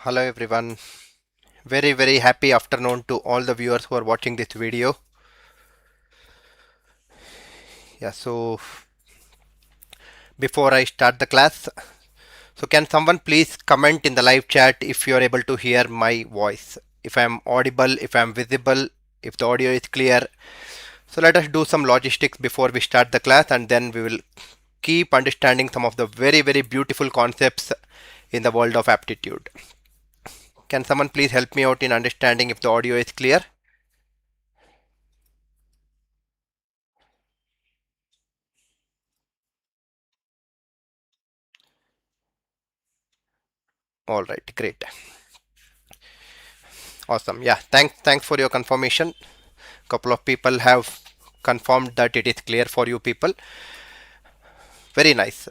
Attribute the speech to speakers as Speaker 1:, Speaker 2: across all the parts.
Speaker 1: Hello everyone. Very happy afternoon to all the viewers who are watching this video. So before I start the class, so can someone please comment in the live chat if you are able to hear my voice, if I am audible, if I am visible, if the audio is clear. So let us do some logistics before we start the class, and then we will keep understanding some of the very beautiful concepts in the world of aptitude. Can someone please help me out in understanding if the audio is clear? All right, great. Awesome. Yeah, thanks for your confirmation. Couple of people have confirmed that it is clear for you people. Very nice.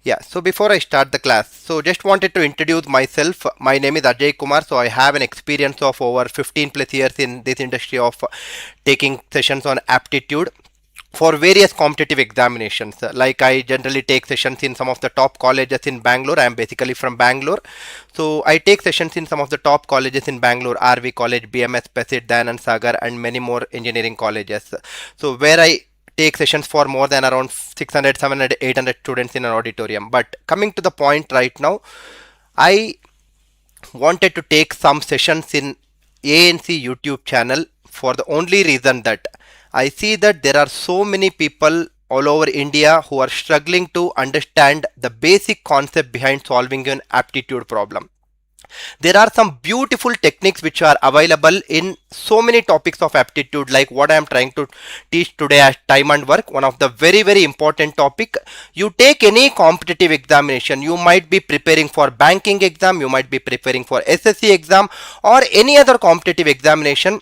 Speaker 1: Yeah, so before I start the class, so just wanted to introduce myself. My name is Ajay Kumar. So I have an experience of over 15 plus years in this industry of taking sessions on aptitude for various competitive examinations. Like I generally take sessions in some of the top colleges in Bangalore. I am basically from Bangalore. So I take sessions in some of the top colleges in Bangalore, RV College, BMS, Pesit, Dayanand Sagar, and many more engineering colleges. So where I take sessions for more than around 600, 700, 800 students in an auditorium. But coming to the point right now, I wanted to take some sessions in ANC YouTube channel for the only reason that I see that there are so many people all over India who are struggling to understand the basic concept behind solving an aptitude problem. There are some beautiful techniques which are available in so many topics of aptitude, like what I am trying to teach today as time and work. One of the very important topic. You take any competitive examination, you might be preparing for banking exam, you might be preparing for SSC exam or any other competitive examination.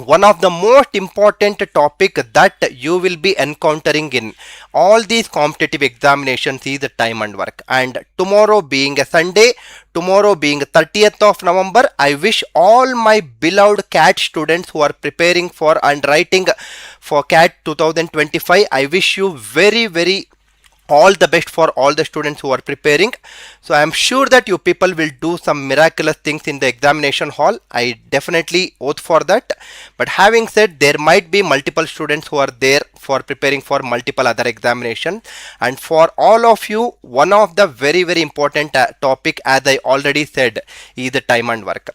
Speaker 1: One of the most important topic that you will be encountering in all these competitive examinations is time and work. And tomorrow being a Sunday, tomorrow being 30th of November, I wish all my beloved CAT students who are preparing for and writing for CAT 2025, I wish you very all the best for all the students who are preparing. So I am sure that you people will do some miraculous things in the examination hall. I definitely oath for that. But having said, there might be multiple students who are there for preparing for multiple other examinations, and for all of you, one of the very important topic, as I already said, is the time and work.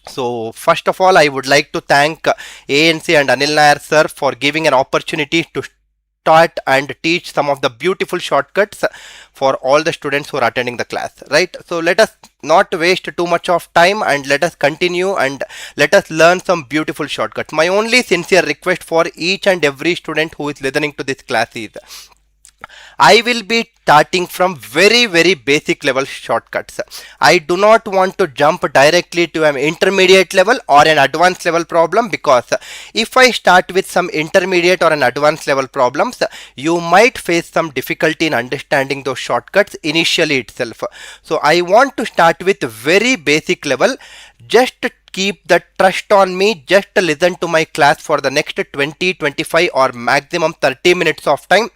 Speaker 1: So first of all, I would like to thank ANC and Anil Nair sir for giving an opportunity to start and teach some of the beautiful shortcuts for all the students who are attending the class, right? So let us not waste too much of time and let us continue and let us learn some beautiful shortcuts. My only sincere request for each and every student who is listening to this class is, I will be starting from very basic level shortcuts. I do not want to jump directly to an intermediate level or an advanced level problem, because if I start with some intermediate or an advanced level problems, you might face some difficulty in understanding those shortcuts initially itself. So I want to start with very basic level. Just keep the trust on me, just listen to my class for the next 20-25 or maximum 30 minutes of time,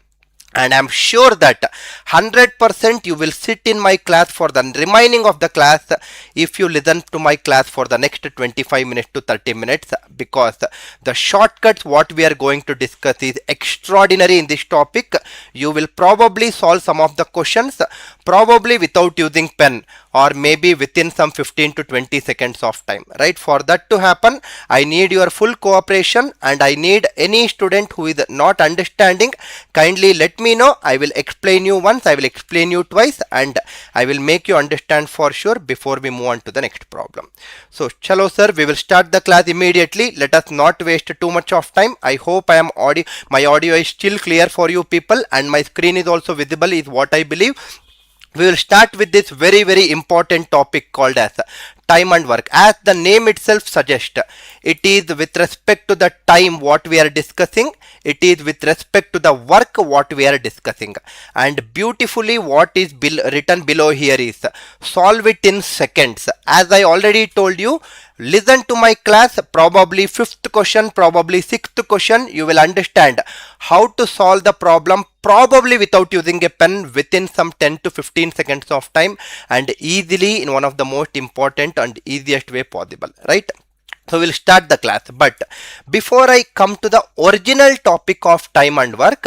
Speaker 1: and I'm sure that 100% you will sit in my class for the remaining of the class if you listen to my class for the next 25 minutes to 30 minutes, because the shortcuts what we are going to discuss is extraordinary in this topic. You will probably solve some of the questions probably without using pen, or maybe within some 15 to 20 seconds of time, right? For that to happen, I need your full cooperation, and I need any student who is not understanding, kindly let me know. I will explain you once, I will explain you twice, and I will make you understand for sure before we move on to the next problem. So chalo sir, we will start the class immediately. Let us not waste too much of time. I hope my audio is still clear for you people, and my screen is also visible, is what I believe. We will start with this very important topic called as time and work. As the name itself suggests, it is with respect to the time what we are discussing, it is with respect to the work what we are discussing. And beautifully what is written below here is, solve it in seconds. As I already told you, Listen to my class, probably 5th question, probably 6th question, you will understand how to solve the problem probably without using a pen within some 10 to 15 seconds of time, and easily in one of the most important and easiest way possible, right? So we'll start the class, but before I come to the original topic of time and work,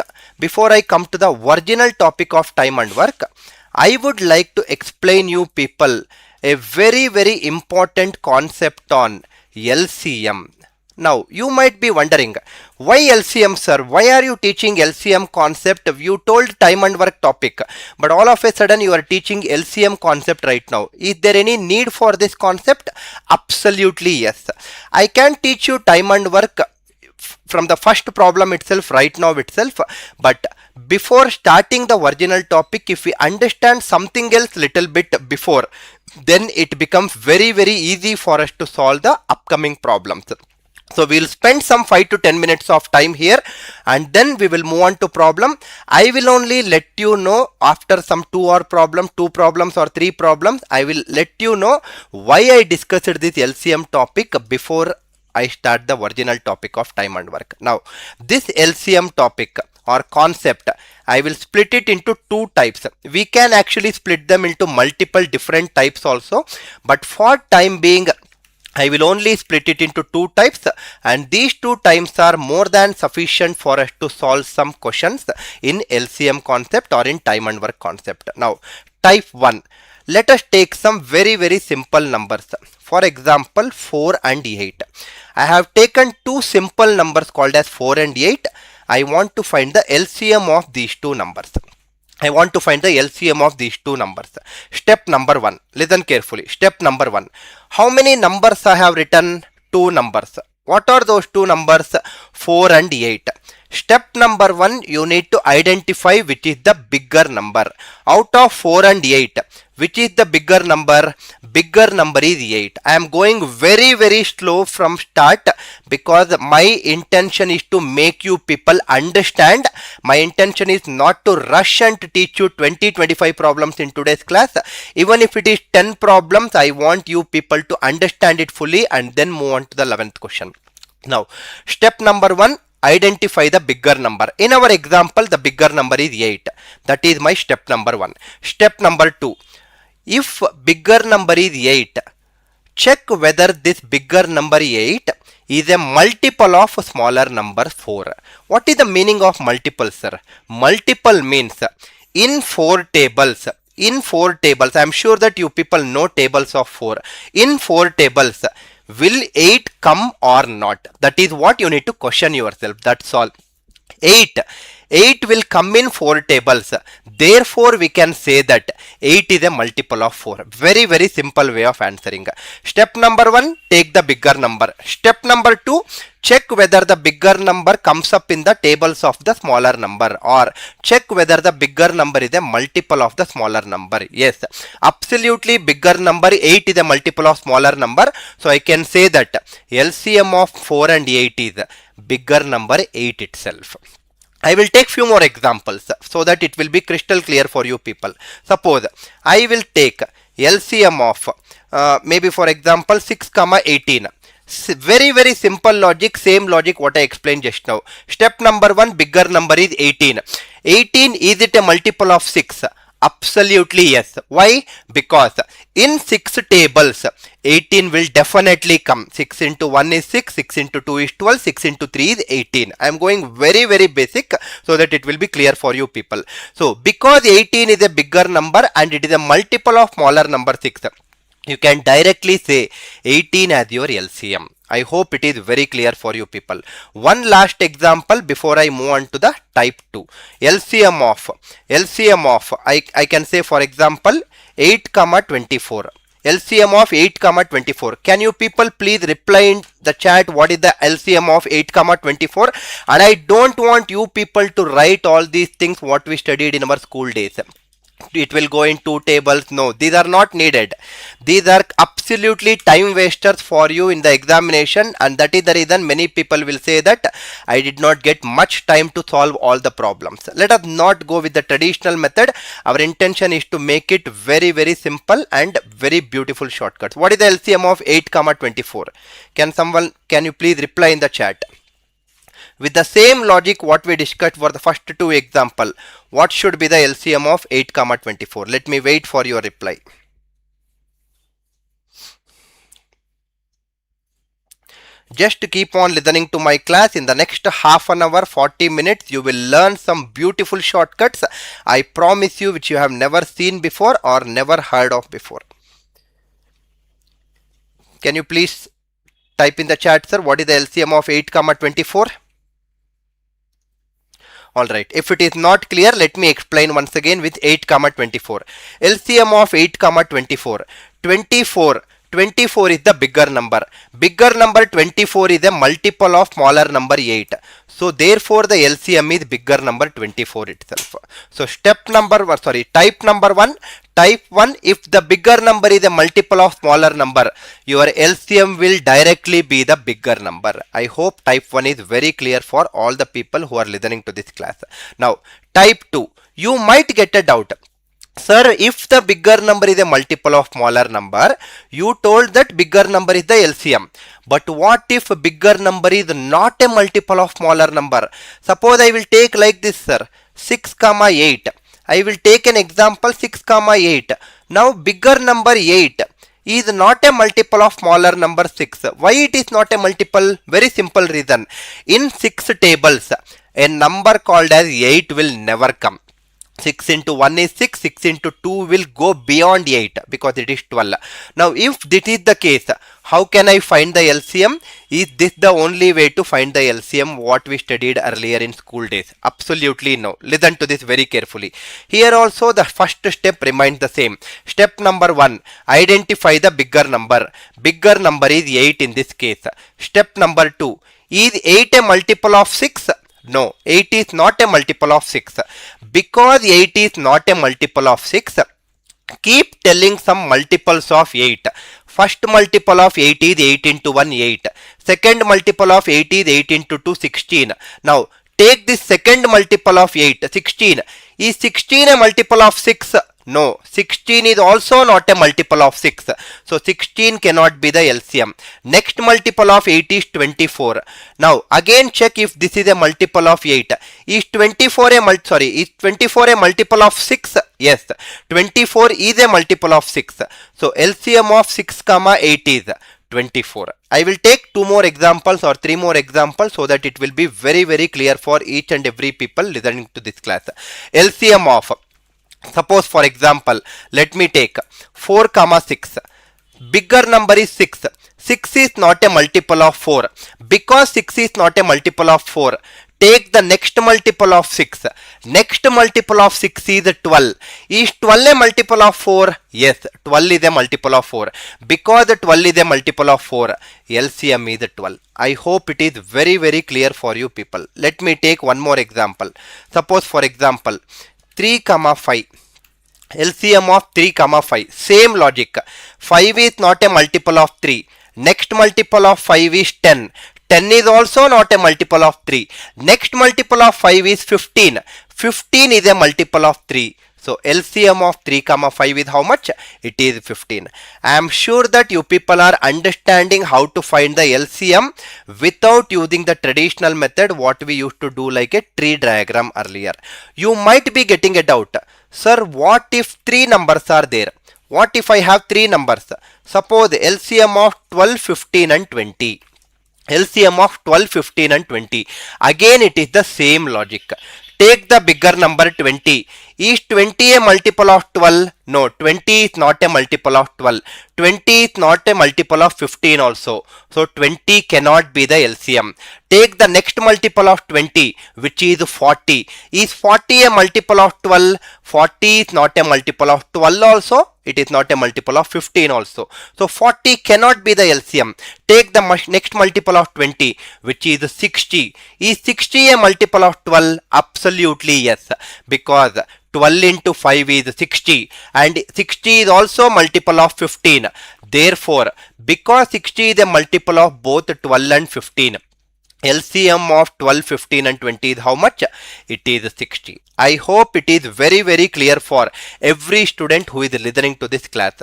Speaker 1: I would like to explain you people a very important concept on LCM. Now you might be wondering, why LCM, sir? Why are you teaching LCM concept? You told time and work topic, but all of a sudden you are teaching LCM concept right now. Is there any need for this concept? Absolutely yes. I can teach you time and work from the first problem itself right now itself, but before starting the original topic, if we understand something else little bit before, then it becomes very easy for us to solve the upcoming problems. So we'll spend some 5 to 10 minutes of time here, and then we will move on to problem. I will only let you know after some 2 problems or 3 problems, I will let you know why I discussed this LCM topic before I start the original topic of time and work. Now this LCM topic or concept, I will split it into 2 types. We can actually split them into multiple different types also, but for time being I will only split it into 2 types, and these 2 types are more than sufficient for us to solve some questions in LCM concept or in time and work concept. Now type 1, let us take some very simple numbers. For example, 4 and 8. I have taken 2 simple numbers called as 4 and 8. I want to find the LCM of these 2 numbers. Step number 1. Listen carefully. Step number 1. How many numbers I have written? 2 numbers. What are those 2 numbers? 4 and 8. Step number 1, you need to identify which is the bigger number. Out of 4 and 8, which is the bigger number? Bigger number is 8. I am going very slow from start because my intention is to make you people understand. My intention is not to rush and teach you 20-25 problems in today's class. Even if it is 10 problems, I want you people to understand it fully and then move on to the 11th question. Now, step number 1, identify the bigger number. In our example, the bigger number is 8. That is my step number 1. Step number 2. If bigger number is 8, check whether this bigger number 8 is a multiple of smaller number 4. What is the meaning of multiple, sir? Multiple means in 4 tables, I am sure that you people know tables of 4. In 4 tables, will 8 come or not? That is what you need to question yourself. That's all. 8 will come in 4 tables. Therefore, we can say that 8 is a multiple of 4. Very simple way of answering. Step number 1, take the bigger number. Step number 2, check whether the bigger number comes up in the tables of the smaller number, or check whether the bigger number is a multiple of the smaller number. Yes, absolutely, bigger number 8 is a multiple of smaller number. So I can say that LCM of 4 and 8 is bigger number 8 itself. I will take few more examples so that it will be crystal clear for you people. Suppose I will take LCM of maybe for example 6, 18. Very simple logic, same logic what I explained just now. Step number 1, bigger number is 18. 18, is it a multiple of 6? Absolutely yes. Why? Because in 6 tables 18 will definitely come. 6 into 1 is 6, 6 into 2 is 12, 6 into 3 is 18. I am going very basic so that it will be clear for you people. So because 18 is a bigger number and it is a multiple of smaller number 6, you can directly say 18 as your LCM. I hope it is very clear for you people. One last example before I move on to the type 2. LCM of I can say for example 8, 24. LCM of 8, 24. Can you people please reply in the chat what is the LCM of 8, 24? And I don't want you people to write all these things what we studied in our school days. it will go in two tables. No, these are not needed. These are absolutely time wasters for you in the examination, and that is the reason many people will say that I did not get much time to solve all the problems. Let us not go with the traditional method. Our intention is to make it very, very simple and very beautiful shortcuts. What is the LCM of 8 comma 24? Can you please reply in the chat? With the same logic what we discussed for the first two example, what should be the LCM of 8 comma 24? Let me wait for your reply. Just keep on listening to my class. In the next half an hour, 40 minutes, you will learn some beautiful shortcuts, I promise you, which you have never seen before or never heard of before. Can you please type in the chat, sir, what is the LCM of 8 comma 24? Alright, if it is not clear, let me explain once again with 8 comma 24. LCM of 8 comma 24. 24 is the bigger number. Bigger number 24 is a multiple of smaller number 8. So therefore the LCM is bigger number 24 itself. So type number 1. Type 1, if the bigger number is a multiple of smaller number, your LCM will directly be the bigger number. I hope type 1 is very clear for all the people who are listening to this class. Now type 2, you might get a doubt. Sir, if the bigger number is a multiple of smaller number, you told that bigger number is the LCM. But what if bigger number is not a multiple of smaller number? Suppose I will take like this, sir, 6 comma 8. I will take an example 6 comma 8. Now bigger number 8 is not a multiple of smaller number 6. Why it is not a multiple? Very simple reason. In 6 tables, a number called as 8 will never come. 6 into 1 is 6, 6 into 2 will go beyond 8 because it is 12. Now if this is the case, how can I find the LCM? Is this the only way to find the LCM what we studied earlier in school days? Absolutely no. Listen to this very carefully. Here also the first step remains the same. Step number 1, identify the bigger number. Bigger number is 8 in this case. Step number 2, is 8 a multiple of 6? No, 8 is not a multiple of 6. Because 8 is not a multiple of 6, keep telling some multiples of 8. First multiple of 8 is 8 into 1, 8. Second multiple of 8 is 8 into 2, 16. Now, take this second multiple of 8, 16. Is 16 a multiple of 6? No, 16 is also not a multiple of 6. So 16 cannot be the LCM. Next multiple of 8 is 24. Now again check if this is a multiple of 8. Is 24 a multiple of 6? Yes, 24 is a multiple of 6. So LCM of 6 comma 8 is 24. I will take 2 more examples or 3 more examples so that it will be very, very clear for each and every people listening to this class. LCM of, suppose for example, let me take 4 comma 6. Bigger number is 6. 6 is not a multiple of 4. Because 6 is not a multiple of 4, take the next multiple of 6. Next multiple of 6 is 12. Is 12 a multiple of 4? Yes, 12 is a multiple of 4. Because 12 is a multiple of 4, LCM is 12. I hope it is very, very clear for you people. Let me take one more example. Suppose for example, 3 comma 5. LCM of 3 comma 5. Same logic. 5 is not a multiple of 3. Next multiple of 5 is 10. 10 is also not a multiple of 3. Next multiple of 5 is 15. 15 is a multiple of 3. So LCM of 3 comma 5 is how much? It is 15. I am sure that you people are understanding how to find the LCM without using the traditional method what we used to do like a tree diagram earlier. You might be getting a doubt. Sir, what if 3 numbers are there? What if I have 3 numbers? Suppose LCM of 12, 15 and 20. LCM of 12, 15 and 20. Again it is the same logic. Take the bigger number 20. Is 20 a multiple of 12? No, 20 is not a multiple of 12. 20 is not a multiple of 15 also. So 20 cannot be the LCM. Take the next multiple of 20, which is 40. Is 40 a multiple of 12? 40 is not a multiple of 12 also. It is not a multiple of 15 also. So 40 cannot be the LCM. Take the next multiple of 20, which is 60. Is 60 a multiple of 12? Absolutely yes, because 12 into 5 is 60 and 60 is also multiple of 15. Therefore, because 60 is a multiple of both 12 and 15, LCM of 12, 15 and 20 is how much? It is 60. I hope it is very, very clear for every student who is listening to this class.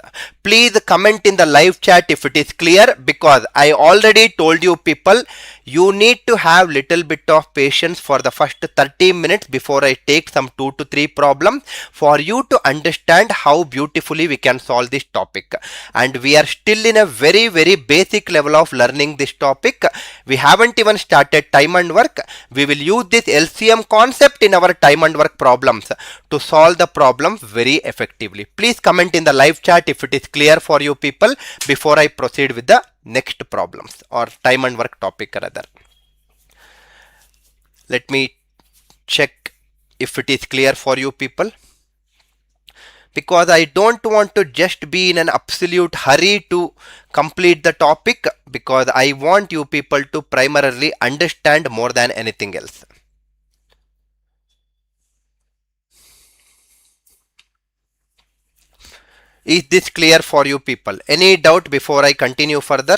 Speaker 1: Please comment in the live chat if it is clear, because I already told you people, you need to have little bit of patience for the first 30 minutes before I take some 2 to 3 problems for you to understand how beautifully we can solve this topic. And we are still in a very, very basic level of learning this topic. We haven't even started time and work. We will use this LCM concept in our time and work problems to solve the problems very effectively. Please comment in the live chat if it is clear for you people before I proceed with the next problems or time and work topic rather. Let me check if it is clear for you people, because I don't want to just be in an absolute hurry to complete the topic, because I want you people to primarily understand more than anything else. Is this clear for you people? Any doubt before I continue further?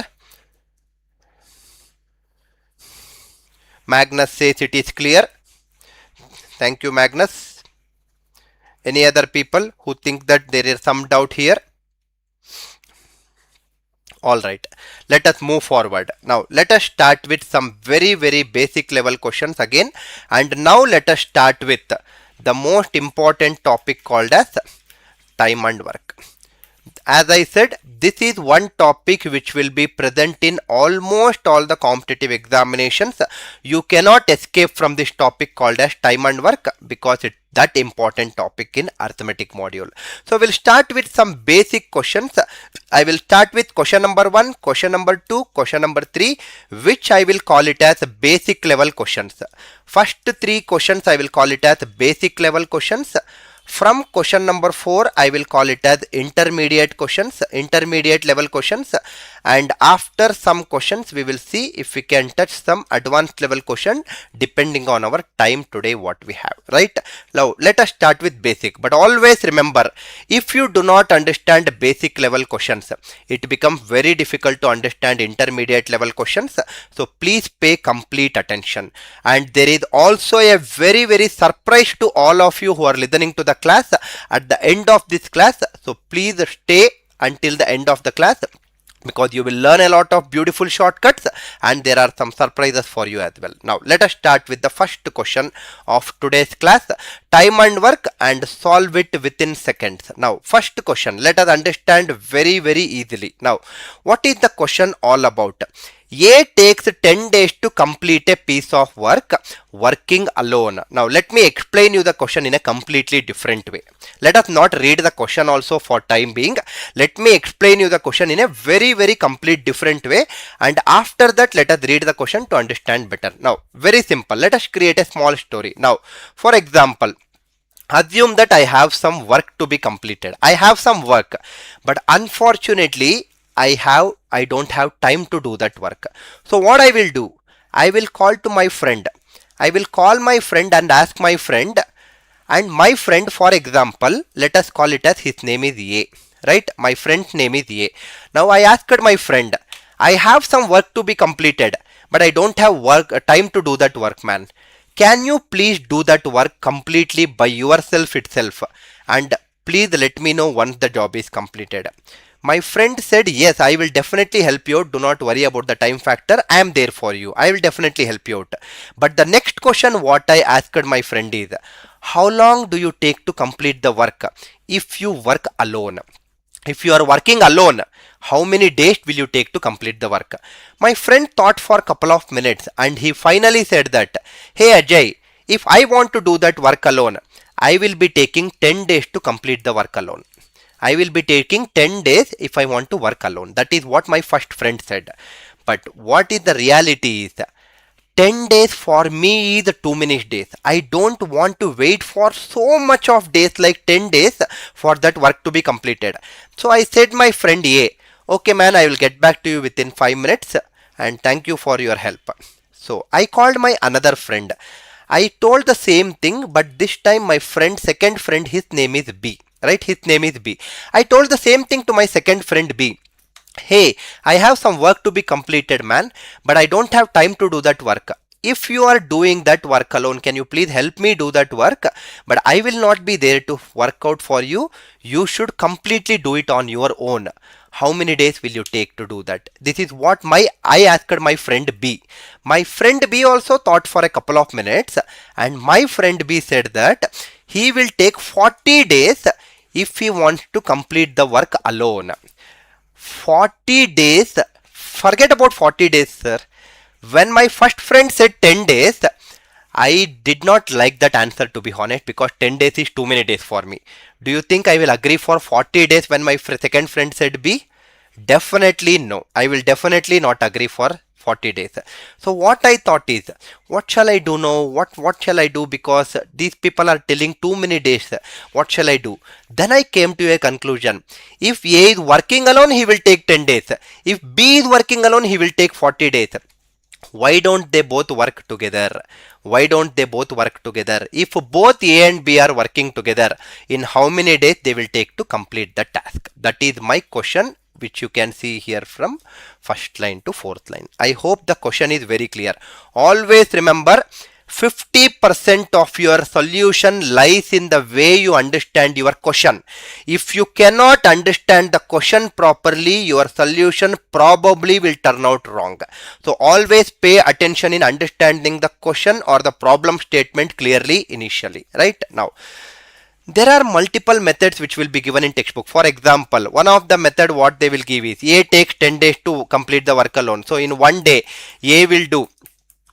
Speaker 1: Magnus says it is clear. Thank you, Magnus. Any other people who think that there is some doubt here? Alright, let us move forward. Now let us start with some very, very basic level questions again. And now let us start with the most important topic called as time and work. As I said, this is one topic which will be present in almost all the competitive examinations. You cannot escape from this topic called as time and work, because it's that important topic in arithmetic module. So we'll start with some basic questions. I will start with question number 1, question number 2, question number 3, which I will call it as basic level questions. First 3 questions I will call it as basic level questions. From question number 4, I will call it as intermediate questions, intermediate level questions. And after some questions, we will see if we can touch some advanced level question depending on our time today what we have, right? Now, let us start with basic. But always remember, if you do not understand basic level questions, it becomes very difficult to understand intermediate level questions. So please pay complete attention. And there is also a very, very surprise to all of you who are listening to the class at the end of this class. So please stay until the end of the class, because you will learn a lot of beautiful shortcuts and there are some surprises for you as well. Now let us start with the first question of today's class, time and work, and solve it within seconds. Now first question, let us understand very, very easily. Now what is the question all about? A takes 10 days to complete a piece of work working alone. Now let me explain you the question in a completely different way. Let us not read the question also for time being. Let me explain you the question in a very, very complete different way, and after that let us read the question to understand better. Now very simple, let us create a small story. Now for example, assume that I have some work to be completed. I have some work, but unfortunately I don't have time to do that work. So what I will do, I will call to my friend. I will call my friend and ask my friend, and my friend, for example, let us call it as his name is A, right? My friend's name is A. Now I asked my friend, I have some work to be completed, but I don't have time to do that work, man. Can you please do that work completely by yourself itself, and please let me know once the job is completed. My friend said, yes, I will definitely help you out. Do not worry about the time factor. I am there for you. I will definitely help you out. But the next question what I asked my friend is, how long do you take to complete the work if you work alone? If you are working alone, how many days will you take to complete the work? My friend thought for a couple of minutes and he finally said that, hey Ajay, if I want to do that work alone, I will be taking 10 days to complete the work alone. I will be taking 10 days if I want to work alone. That is what my first friend said. But what is the reality is, 10 days for me is too many days. I don't want to wait for so much of days like 10 days for that work to be completed. So I said my friend A, okay man, I will get back to you within 5 minutes and thank you for your help. So I called my another friend. I told the same thing, but this time my friend, second friend, his name is B, right? His name is B. I told the same thing to my second friend B. Hey, I have some work to be completed, man, but I don't have time to do that work. If you are doing that work alone, can you please help me do that work? But I will not be there to work out for you. You should completely do it on your own. How many days will you take to do that? This is what I asked my friend B. My friend B also thought for a couple of minutes, and my friend B said that he will take 40 days if he wants to complete the work alone. 40 days, forget about 40 days, sir. When my first friend said 10 days, I did not like that answer, to be honest, because 10 days is too many days for me. Do you think I will agree for 40 days when my second friend said B? Definitely no. I will definitely not agree for 40 days. So what I thought is, what shall I do now? What shall I do? Because these people are telling too many days. What shall I do? Then I came to a conclusion. If A is working alone, he will take 10 days. If B is working alone, he will take 40 days. Why don't they both work together? Why don't they both work together? If both A and B are working together, in how many days they will take to complete the task? That is my question, which you can see here from first line to fourth line. I hope the question is very clear. Always remember, 50% of your solution lies in the way you understand your question. If you cannot understand the question properly, your solution probably will turn out wrong. So always pay attention in understanding the question or the problem statement clearly initially. Right now, there are multiple methods which will be given in textbook. For example, one of the method what they will give is A takes 10 days to complete the work alone. So in one day, A will do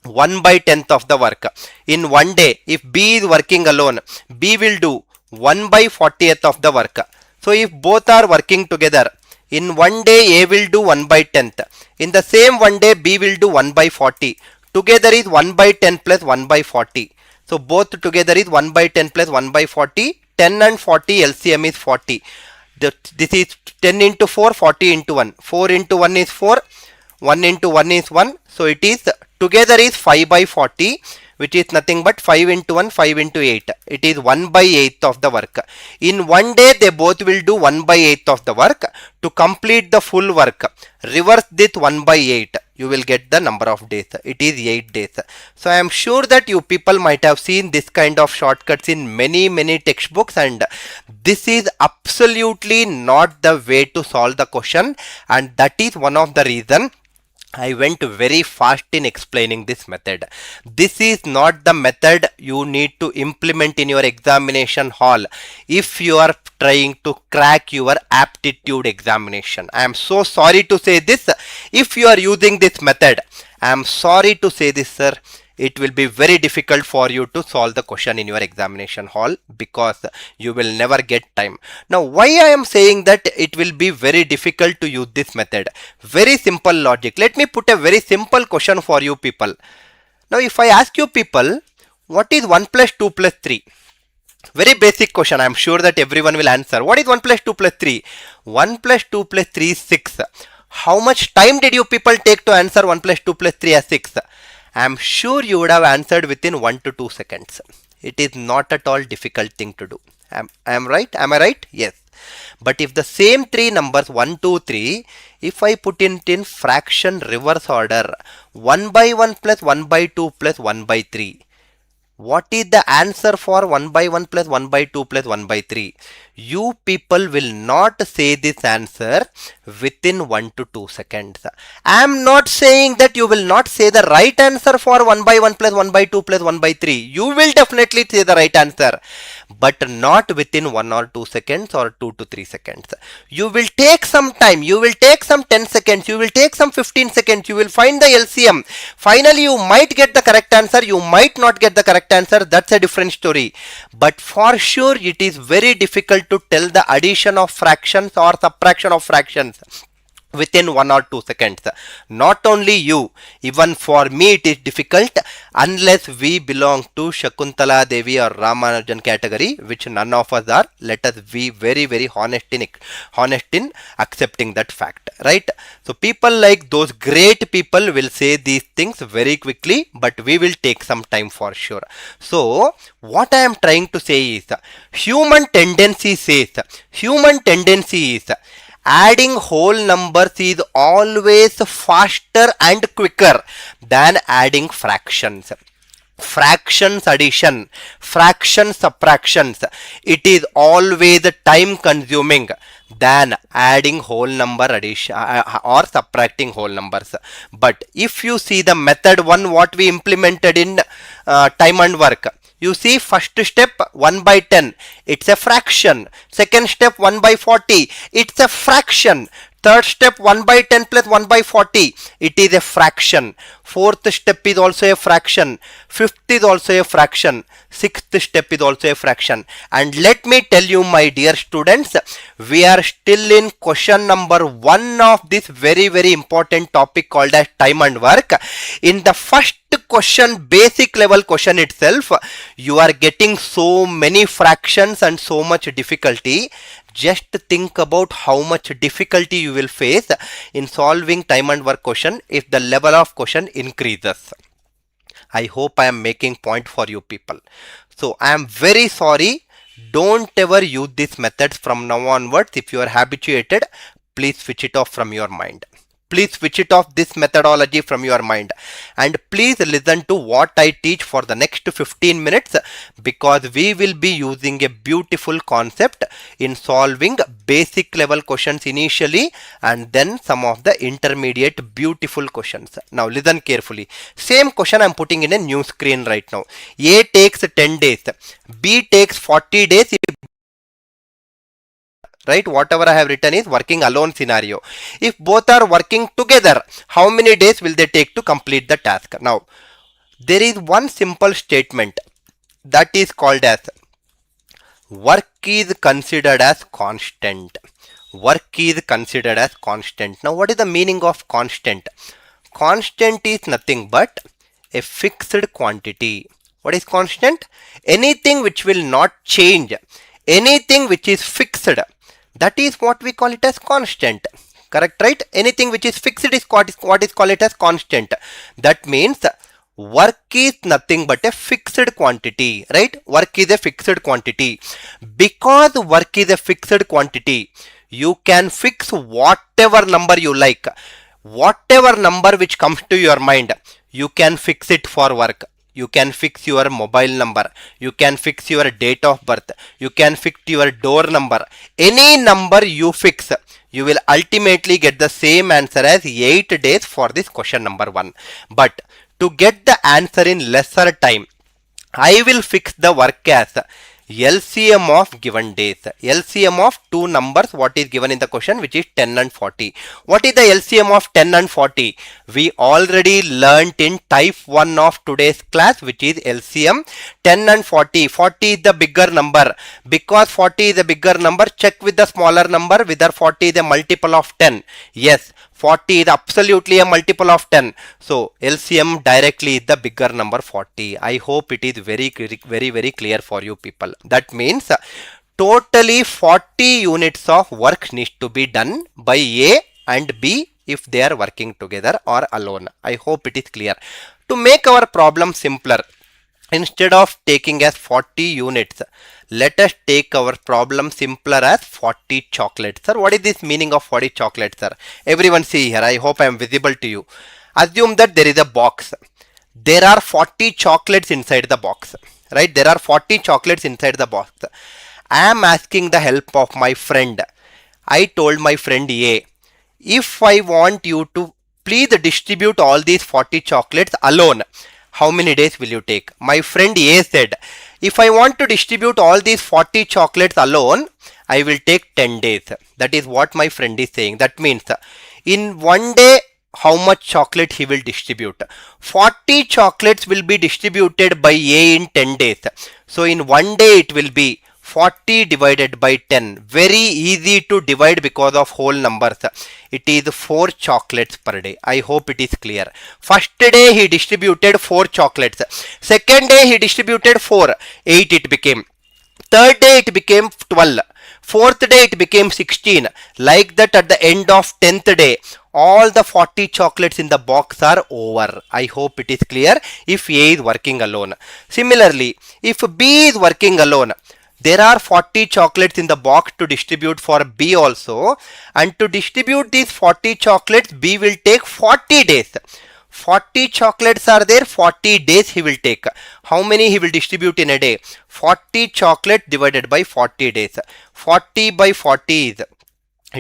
Speaker 1: 1/10th of the work. In one day, if B is working alone, B will do 1/40th of the work. So if both are working together, in one day A will do 1/10th. In the same one day B will do 1/40. Together is 1/10 plus 1/40. So both together is 1/10 plus 1/40. 10 and 40 LCM is 40. This is 10 into 4, 40 into 1. 4 into 1 is 4. 1 into 1 is 1. So it is together is 5/40, which is nothing but 5 into 1, 5 into 8. It is 1/8 of the work. In one day, they both will do 1/8 of the work. To complete the full work, reverse this 1/8. You will get the number of days. It is 8 days. So I am sure that you people might have seen this kind of shortcuts in many textbooks, and this is absolutely not the way to solve the question, and that is one of the reason I went very fast in explaining this method. This is not the method you need to implement in your examination hall if you are trying to crack your aptitude examination. I am so sorry to say this. If you are using this method, I am sorry to say this, sir. It will be very difficult for you to solve the question in your examination hall because you will never get time. Now, why I am saying that it will be very difficult to use this method? Very simple logic. Let me put a very simple question for you people. Now, if I ask you people, what is 1 plus 2 plus 3? Very basic question. I am sure that everyone will answer. What is 1 plus 2 plus 3? 1 plus 2 plus 3 is 6. How much time did you people take to answer 1 plus 2 plus 3 as 6? I am sure you would have answered within 1 to 2 seconds. It is not at all difficult thing to do. Am right? Am I right? Yes. But if the same three numbers 1, 2, 3, if I put it in fraction reverse order, 1/1 plus 1/2 plus 1/3. What is the answer for 1/1 plus 1/2 plus 1/3? You people will not say this answer within 1 to 2 seconds. I am not saying that you will not say the right answer for 1/1 plus 1/2 plus 1/3. You will definitely say the right answer, but not within 1 or 2 seconds or 2 to 3 seconds. You will take some time. You will take some 10 seconds. You will take some 15 seconds. You will find the LCM. Finally, you might get the correct answer. You might not get the correct answer. That's a different story. But for sure, it is very difficult to tell the addition of fractions or subtraction of fractions. within 1 or 2 seconds. Not only you, even for me it is difficult unless we belong to Shakuntala Devi or Ramanujan category, which none of us are. Let us be very, very honest in accepting that fact, right? So people like those great people will say these things very quickly, but we will take some time for sure. So what I am trying to say is, human tendency is adding whole numbers is always faster and quicker than adding fractions. Fractions addition, fraction subtractions, it is always time consuming than adding whole number addition or subtracting whole numbers. But if you see the method 1 what we implemented in time and work, you see, first step 1 by 10, it's a fraction. Second step 1 by 40, it's a fraction. Third step 1 by 10 plus 1 by 40, it is a fraction. Fourth step is also a fraction. Fifth is also a fraction. Sixth step is also a fraction. And let me tell you, my dear students, we are still in question number 1 of this very, very important topic called as time and work. In the first question, basic level question itself, you are getting so many fractions and so much difficulty. Just think about how much difficulty you will face in solving time and work question if the level of question increases. I hope I am making point for you people. So I am very sorry. Don't ever use these methods from now onwards. If you are habituated, please switch it off from your mind. Please switch it off this methodology from your mind, and please listen to what I teach for the next 15 minutes, because we will be using a beautiful concept in solving basic level questions initially and then some of the intermediate beautiful questions. Now listen carefully. Same question I am putting in a new screen right now. A takes 10 days, B takes 40 days. Right, whatever I have written is working alone scenario. If both are working together, how many days will they take to complete the task? Now there is one simple statement that is called as work is considered as constant. Work is considered as constant. Now what is the meaning of constant? Constant is nothing but a fixed quantity. What is constant? Anything which will not change, anything which is fixed, that is what we call it as constant. Correct, right? Anything which is fixed is what is called it as constant. That means work is nothing but a fixed quantity, right? Work is a fixed quantity. Because work is a fixed quantity, you can fix whatever number you like. Whatever number which comes to your mind, you can fix it for work. You can fix your mobile number, you can fix your date of birth, you can fix your door number. Any number you fix, you will ultimately get the same answer as 8 days for this question number 1. But to get the answer in lesser time, I will fix the work as LCM of given days. LCM of two numbers what is given in the question, which is 10 and 40. What is the LCM of 10 and 40? We already learnt in type 1 of today's class, which is LCM 10 and 40. 40 is the bigger number. Because 40 is a bigger number, check with the smaller number whether 40 is a multiple of 10. Yes, 40 is absolutely a multiple of 10. So LCM directly is the bigger number 40. I hope it is very clear for you people. That means totally 40 units of work needs to be done by A and B if they are working together or alone. I hope it is clear. To make our problem simpler, instead of taking as 40 units, let us take our problem simpler as 40 chocolates. Sir, what is this meaning of 40 chocolates, sir? Everyone see here. I hope I am visible to you. Assume that there is a box. There are 40 chocolates inside the box. Right? There are 40 chocolates inside the box. I am asking the help of my friend. I told my friend A, if I want you to please distribute all these 40 chocolates alone, how many days will you take? My friend A said, if I want to distribute all these 40 chocolates alone, I will take 10 days. That is what my friend is saying. That means in one day, how much chocolate he will distribute? 40 chocolates will be distributed by A in 10 days. So in one day it will be 40 divided by 10. Very easy to divide because of whole numbers. It is 4 chocolates per day. I hope it is clear. First day he distributed 4 chocolates. Second day he distributed 4. 8 it became. Third day it became 12. Fourth day it became 16. Like that, at the end of 10th day, all the 40 chocolates in the box are over. I hope it is clear if A is working alone. Similarly, if B is working alone, there are 40 chocolates in the box to distribute for B also, and to distribute these 40 chocolates, B will take 40 days. 40 chocolates are there, 40 days he will take. How many he will distribute in a day? 40 chocolates divided by 40 days. 40 by 40 is,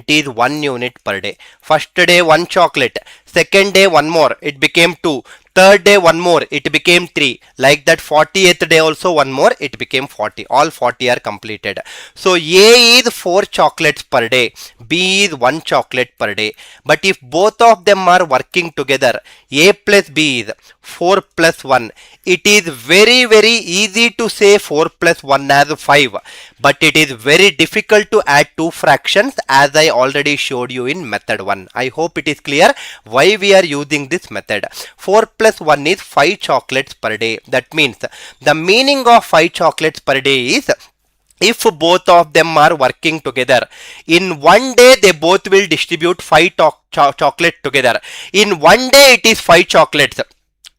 Speaker 1: it is 1 unit per day. First day 1 chocolate, second day 1 more, it became 2. Third day 1 more, it became 3. Like that, 40th day also 1 more, it became 40. All 40 are completed. So A is 4 chocolates per day, B is 1 chocolate per day. But if both of them are working together, A plus B is 4 plus 1. It is very easy to say 4 plus 1 as 5. But it is very difficult to add 2 fractions, as I already showed you in method 1. I hope it is clear why we are using this method. 4 plus 1 is 5 chocolates per day. That means the meaning of 5 chocolates per day is, if both of them are working together, in one day they both will distribute 5 chocolate together. In one day it is 5 chocolates,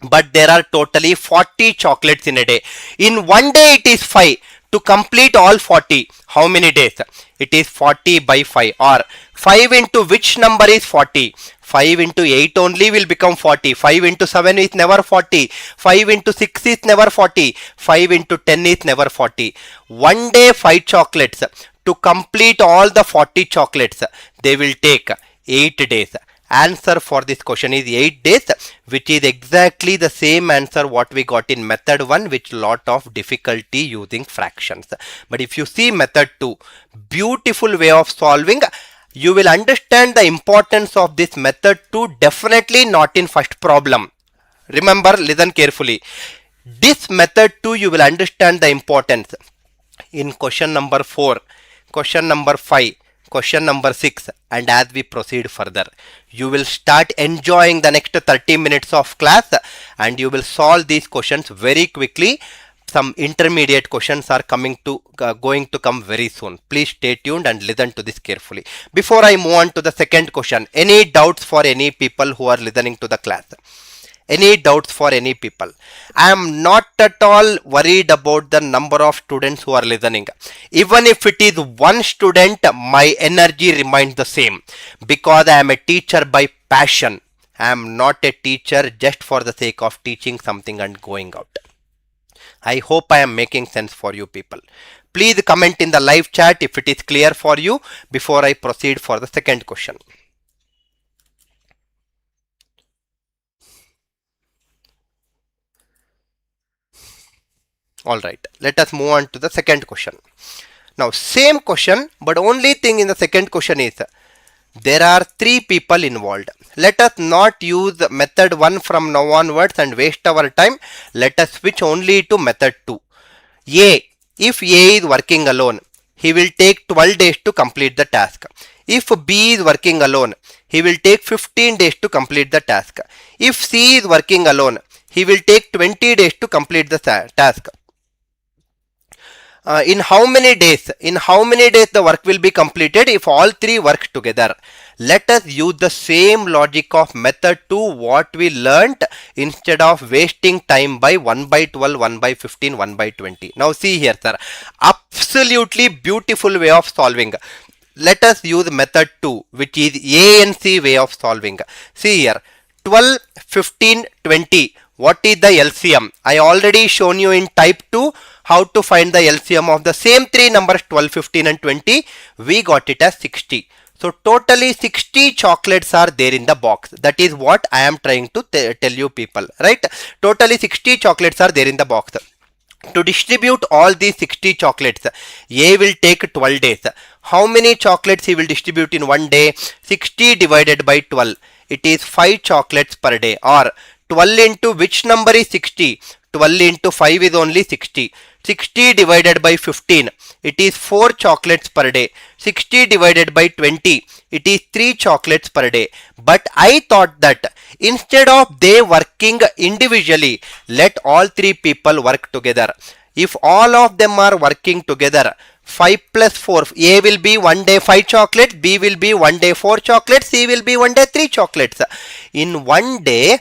Speaker 1: but there are totally 40 chocolates in a day. In one day it is 5. To complete all 40, how many days? It is 40 by 5, or 5 into which number is 40? 5 into 8 only will become 40. 5 into 7 is never 40. 5 into 6 is never 40. 5 into 10 is never 40. One day 5 chocolates. To complete all the 40 chocolates, they will take 8 days. Answer for this question is 8 days, which is exactly the same answer what we got in method 1, with lot of difficulty using fractions. But if you see method 2, beautiful way of solving. You will understand the importance of this method 2, definitely not in first problem. Remember, listen carefully. This method 2 you will understand the importance in question number 4, question number 5, question number 6, and as we proceed further, you will start enjoying the next 30 minutes of class, and you will solve these questions very quickly. Some intermediate questions are going to come very soon. Please stay tuned and listen to this carefully. Before I move on to the second question, any doubts for any people who are listening to the class? Any doubts for any people? I am not at all worried about the number of students who are listening. Even if it is 1 student, my energy remains the same, because I am a teacher by passion. I am not a teacher just for the sake of teaching something and going out. I hope I am making sense for you people. Please comment in the live chat if it is clear for you before I proceed for the second question. Alright, let us move on to the second question. Now, same question, but only thing in the second question is, there are 3 people involved. Let us not use method 1 from now onwards and waste our time. Let us switch only to method 2. A. If A is working alone, he will take 12 days to complete the task. If B is working alone, he will take 15 days to complete the task. If C is working alone, he will take 20 days to complete the task. In how many days the work will be completed if all 3 work together? Let us use the same logic of method 2 what we learnt, instead of wasting time by 1 by 12, 1 by 15, 1 by 20. Now see here, sir, absolutely beautiful way of solving. Let us use method 2, which is ANC way of solving. See here, 12, 15, 20. What is the LCM? I already shown you in type 2 how to find the LCM of the same 3 numbers, 12, 15 and 20. We got it as 60. So totally 60 chocolates are there in the box. That is what I am trying to tell you people, right? Totally 60 chocolates are there in the box. To distribute all these 60 chocolates, A will take 12 days. How many chocolates he will distribute in one day? 60 divided by 12. It is 5 chocolates per day, or 12 into which number is 60? 12 into 5 is only 60. 60 divided by 15, it is 4 chocolates per day. 60 divided by 20, it is 3 chocolates per day. But I thought that instead of they working individually, let all 3 people work together. If all of them are working together, 5 plus 4, A will be one day 5 chocolates, B will be one day 4 chocolates, C will be one day 3 chocolates. In one day,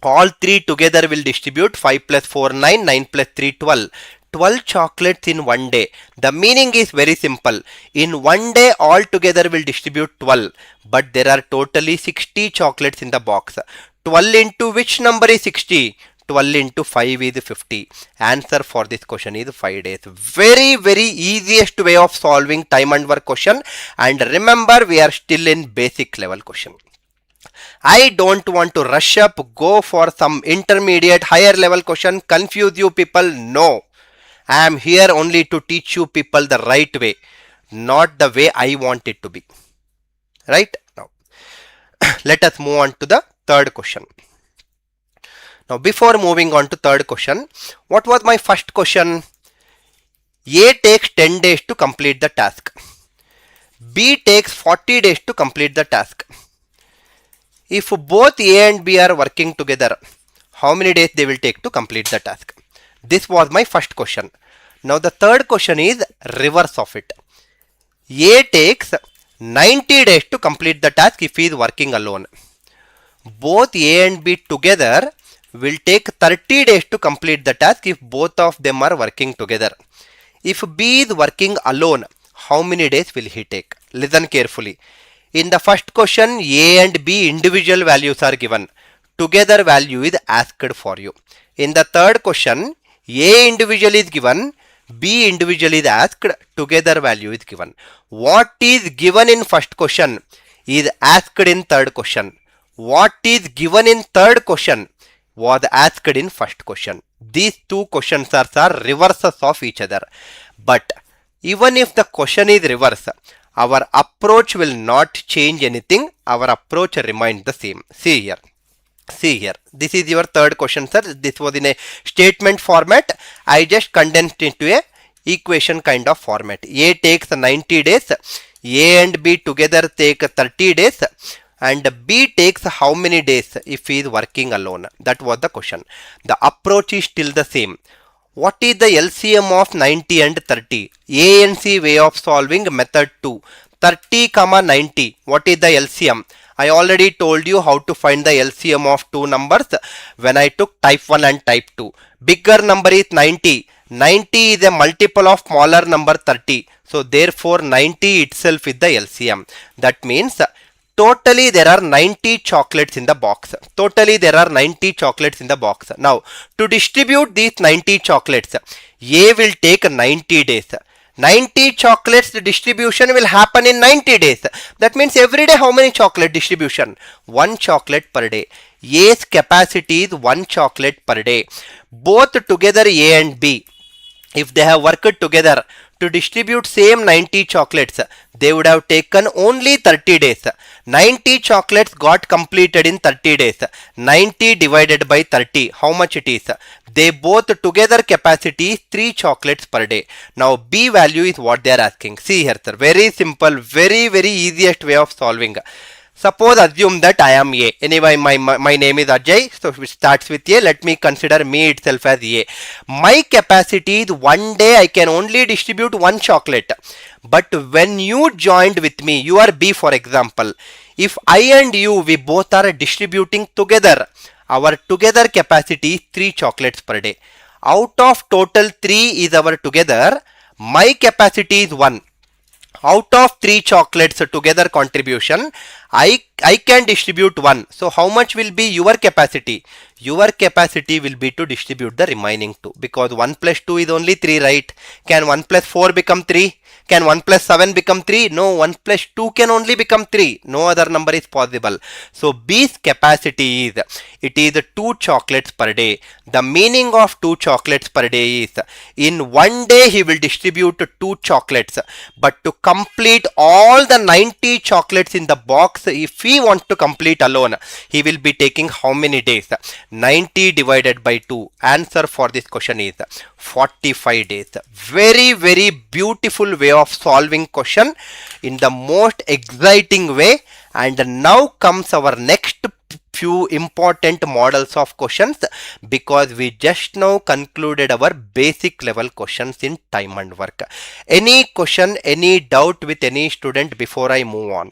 Speaker 1: all 3 together will distribute 5 plus 4, 9, 9 plus 3, 12. 12 chocolates in one day. The meaning is very simple. In one day, all together will distribute 12. But there are totally 60 chocolates in the box. 12 into which number is 60? 12 into 5 is 50. Answer for this question is 5 days. Very, very easiest way of solving time and work question. And remember, we are still in basic level question. I don't want to rush up, go for some intermediate, higher level question, confuse you people. No. I am here only to teach you people the right way, not the way I want it to be. Right? Now, let us move on to the third question. Now, before moving on to third question, what was my first question? A takes 10 days to complete the task. B takes 40 days to complete the task. If both A and B are working together, how many days they will take to complete the task? This was my first question. Now the third question is reverse of it. A takes 90 days to complete the task if he is working alone. Both A and B together will take 30 days to complete the task if both of them are working together. If B is working alone, how many days will he take? Listen carefully. In the first question, A and B individual values are given. Together value is asked for you. In the third question, A individual is given, B individual is asked, together value is given. What is given in first question is asked in third question. What is given in third question was asked in first question. These two questions are reverses of each other. But even if the question is reverse, our approach will not change anything. Our approach remains the same. See here. See here, this is your third question, sir. This was in a statement format. I just condensed into a equation kind of format. A takes 90 days, A and B together take 30 days, and B takes how many days if he is working alone? That was the question. The approach is still the same. What is the LCM of 90 and 30? A and C way of solving method 2. 30, 90. What is the LCM? I already told you how to find the LCM of two numbers when I took type 1 and type 2. Bigger number is 90. 90 is a multiple of smaller number 30. So therefore 90 itself is the LCM. That means totally there are 90 chocolates in the box. Totally there are 90 chocolates in the box. Now to distribute these 90 chocolates, A will take 90 days. 90 chocolates distribution will happen in 90 days. That means every day how many chocolate distribution? 1 chocolate per day. A's capacity is 1 chocolate per day. Both together A and B, if they have worked together to distribute same 90 chocolates, they would have taken only 30 days. 90 chocolates got completed in 30 days. 90 divided by 30, how much it is? They both together capacity is 3 chocolates per day. Now B value is what they are asking. See here, sir. Very simple, very easiest way of solving. Suppose assume that I am A. Anyway, my name is Ajay. So it starts with A. Let me consider me itself as A. My capacity is one day I can only distribute 1 chocolate. But when you joined with me, you are B for example. If I and you, we both are distributing together, our together capacity is 3 chocolates per day. Out of total 3 is our together. My capacity is 1. Out of 3 chocolates together contribution, I can distribute 1. So how much will be your capacity? Your capacity will be to distribute the remaining 2, because 1 plus 2 is only 3, right? Can 1 plus 4 become 3? Can 1 plus 7 become 3? No, 1 plus 2 can only become 3. No other number is possible. So B's capacity is, it is 2 chocolates per day. The meaning of 2 chocolates per day is, in one day he will distribute 2 chocolates. But to complete all the 90 chocolates in the box, if he wants to complete alone, he will be taking how many days? 90 divided by 2. Answer for this question is 45 days. Very, very beautiful way of solving question in the most exciting way. And now comes our next few important models of questions, because we just now concluded our basic level questions in time and work. Any question, any doubt with any student before I move on?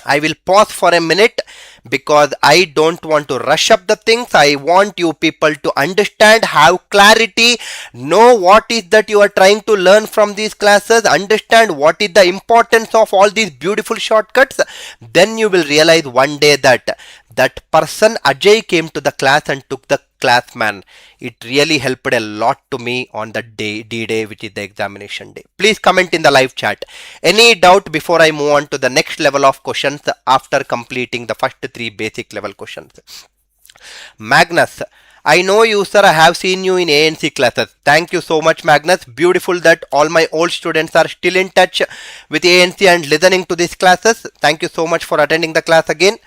Speaker 1: I will pause for a minute because I don't want to rush up the things. I want you people to understand, have clarity, know what is that you are trying to learn from these classes, understand what is the importance of all these beautiful shortcuts. Then you will realize one day that that person Ajay came to the class and took the class, man. It really helped a lot to me on the D-Day, which is the examination day. Please comment in the live chat. Any doubt before I move on to the next level of questions after completing the first 3 basic level questions? Magnus, I know you, sir. I have seen you in ANC classes. Thank you so much, Magnus. Beautiful that all my old students are still in touch with ANC and listening to these classes. Thank you so much for attending the class again.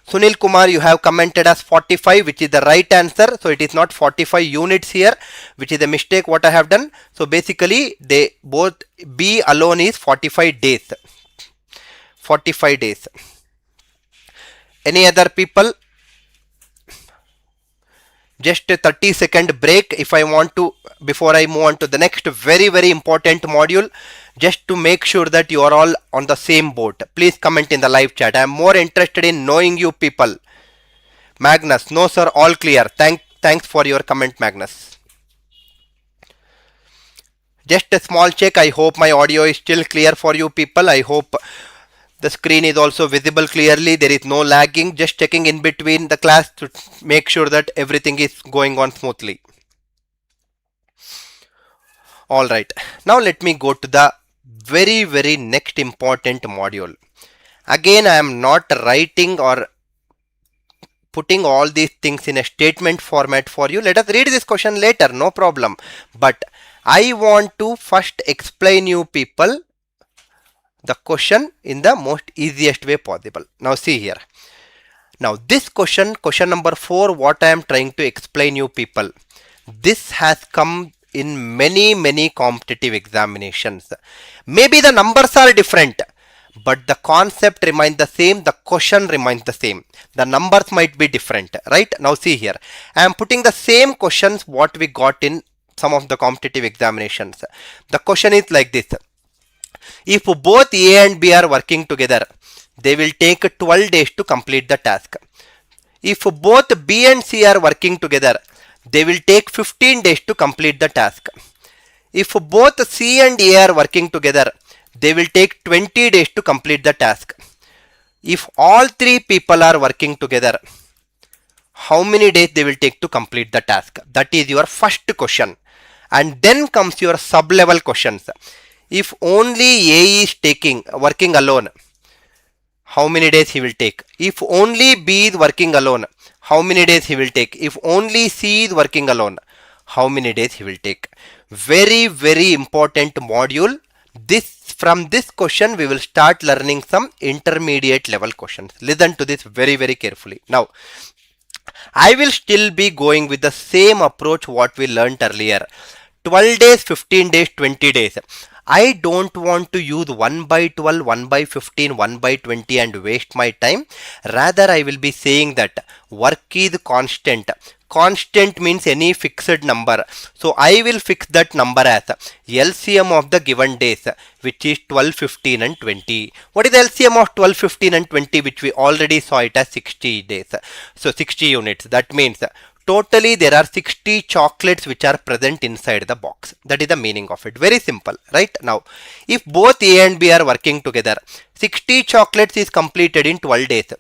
Speaker 1: Sunil Kumar, you have commented as 45, which is the right answer. So it is not 45 units here, which is a mistake what I have done. So basically they both, B alone is 45 days. 45 days. Any other people? Just a 30-second break if I want to, before I move on to the next very, very important module, just to make sure that you are all on the same boat. Please comment in the live chat. I am more interested in knowing you people. Magnus, no sir, all clear. Thanks for your comment, Magnus. Just a small check. I hope my audio is still clear for you people. I hope the screen is also visible clearly. There is no lagging. Just checking in between the class to make sure that everything is going on smoothly. All right. Now let me go to the very, very next important module. Again, I am not writing or putting all these things in a statement format for you. Let us read this question later. No problem. But I want to first explain you people the question in the most easiest way possible. Now see here. Now this question number 4, what I am trying to explain you people, this has come in many competitive examinations. Maybe the numbers are different, but the concept remains the same, the question remains the same. The numbers might be different, right? Now see here. I am putting the same questions what we got in some of the competitive examinations. The question is like this. If both A and B are working together, they will take 12 days to complete the task. If both B and C are working together, they will take 15 days to complete the task. If both C and A are working together, they will take 20 days to complete the task. If all 3 people are working together, how many days they will take to complete the task? That is your first question. And then comes your sub-level questions. If only A is working alone, how many days he will take? If only B is working alone, how many days he will take? If only C is working alone, how many days he will take? Very, very important module. From this question we will start learning some intermediate level questions. Listen to this very, very carefully. Now, I will still be going with the same approach what we learned earlier. 12 days, 15 days, 20 days. I don't want to use 1 by 12, 1 by 15, 1 by 20 and waste my time. Rather, I will be saying that work is constant. Constant means any fixed number. So I will fix that number as LCM of the given days, which is 12, 15 and 20. What is the LCM of 12, 15 and 20, which we already saw it as 60 days. So 60 units. That means totally there are 60 chocolates which are present inside the box. That is the meaning of it. Very simple, right? Now, if both A and B are working together, 60 chocolates is completed in 12 days.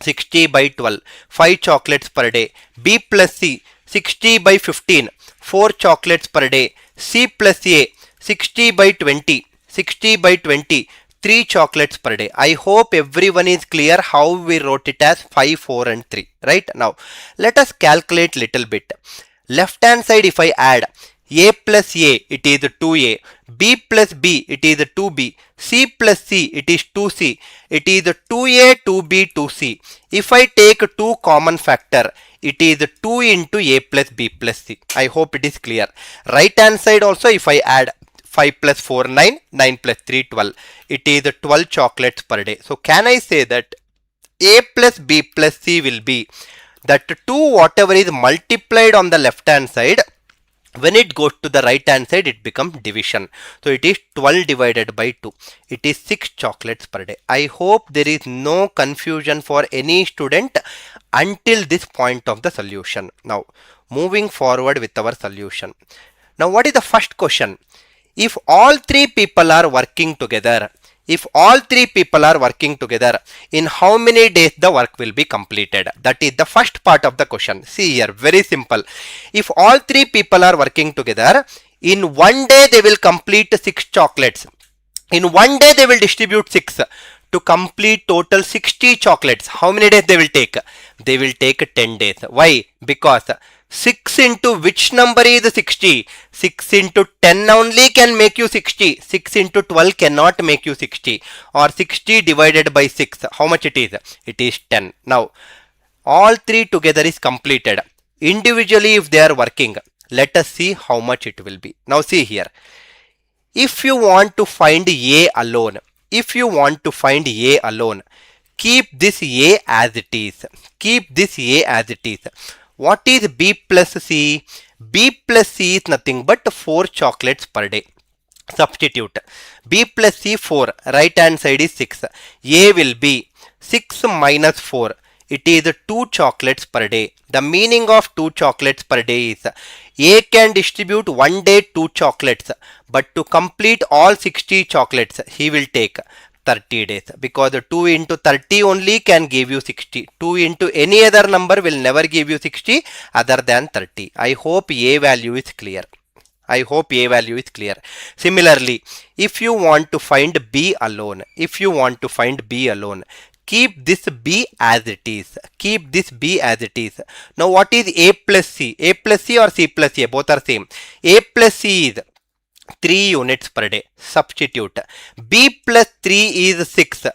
Speaker 1: 60 by 12, 5 chocolates per day. B plus C, 60 by 15, 4 chocolates per day. C plus A, 60 by 20, 60 by 20. 3 chocolates per day. I hope everyone is clear how we wrote it as 5, 4 and 3. Right? Now, let us calculate little bit. Left hand side, if I add a plus a, it is 2a. B plus b, it is 2b. C plus c, it is 2c. It is 2a, 2b, 2c. If I take 2 common factor, it is 2 into a plus b plus c. I hope it is clear. Right hand side also, if I add 5 plus 4, 9. 9 plus 3, 12. It is 12 chocolates per day. So can I say that a plus b plus c will be that 2 whatever is multiplied on the left hand side, when it goes to the right hand side, it becomes division. So it is 12 divided by 2. It is 6 chocolates per day. I hope there is no confusion for any student until this point of the solution. Now, moving forward with our solution. Now, what is the first question? If all 3 people are working together, in how many days the work will be completed? That is the first part of the question. See here, very simple. If all 3 people are working together, in one day they will complete 6 chocolates. In one day they will distribute 6. To complete total 60 chocolates, how many days they will take? They will take 10 days. Why? Because 6 into which number is 60? 6 into 10 only can make you 60. 6 into 12 cannot make you 60. Or 60 divided by 6. How much it is? It is 10. Now, all 3 together is completed. Individually, if they are working, let us see how much it will be. Now, see here. If you want to find A alone, keep this A as it is. What is B plus C? B plus C is nothing but 4 chocolates per day. Substitute. B plus C 4. Right hand side is 6. A will be 6 minus 4. It is 2 chocolates per day. The meaning of 2 chocolates per day is A can distribute one day 2 chocolates. But to complete all 60 chocolates, he will take 30 days, because 2 into 30 only can give you 60. 2 into any other number will never give you 60 other than 30. I hope A value is clear. Similarly, if you want to find B alone, keep this B as it is. Now, what is A plus C? A plus C or C plus A? Both are same. A plus C is 3 units per day. Substitute. B plus 3 is 6.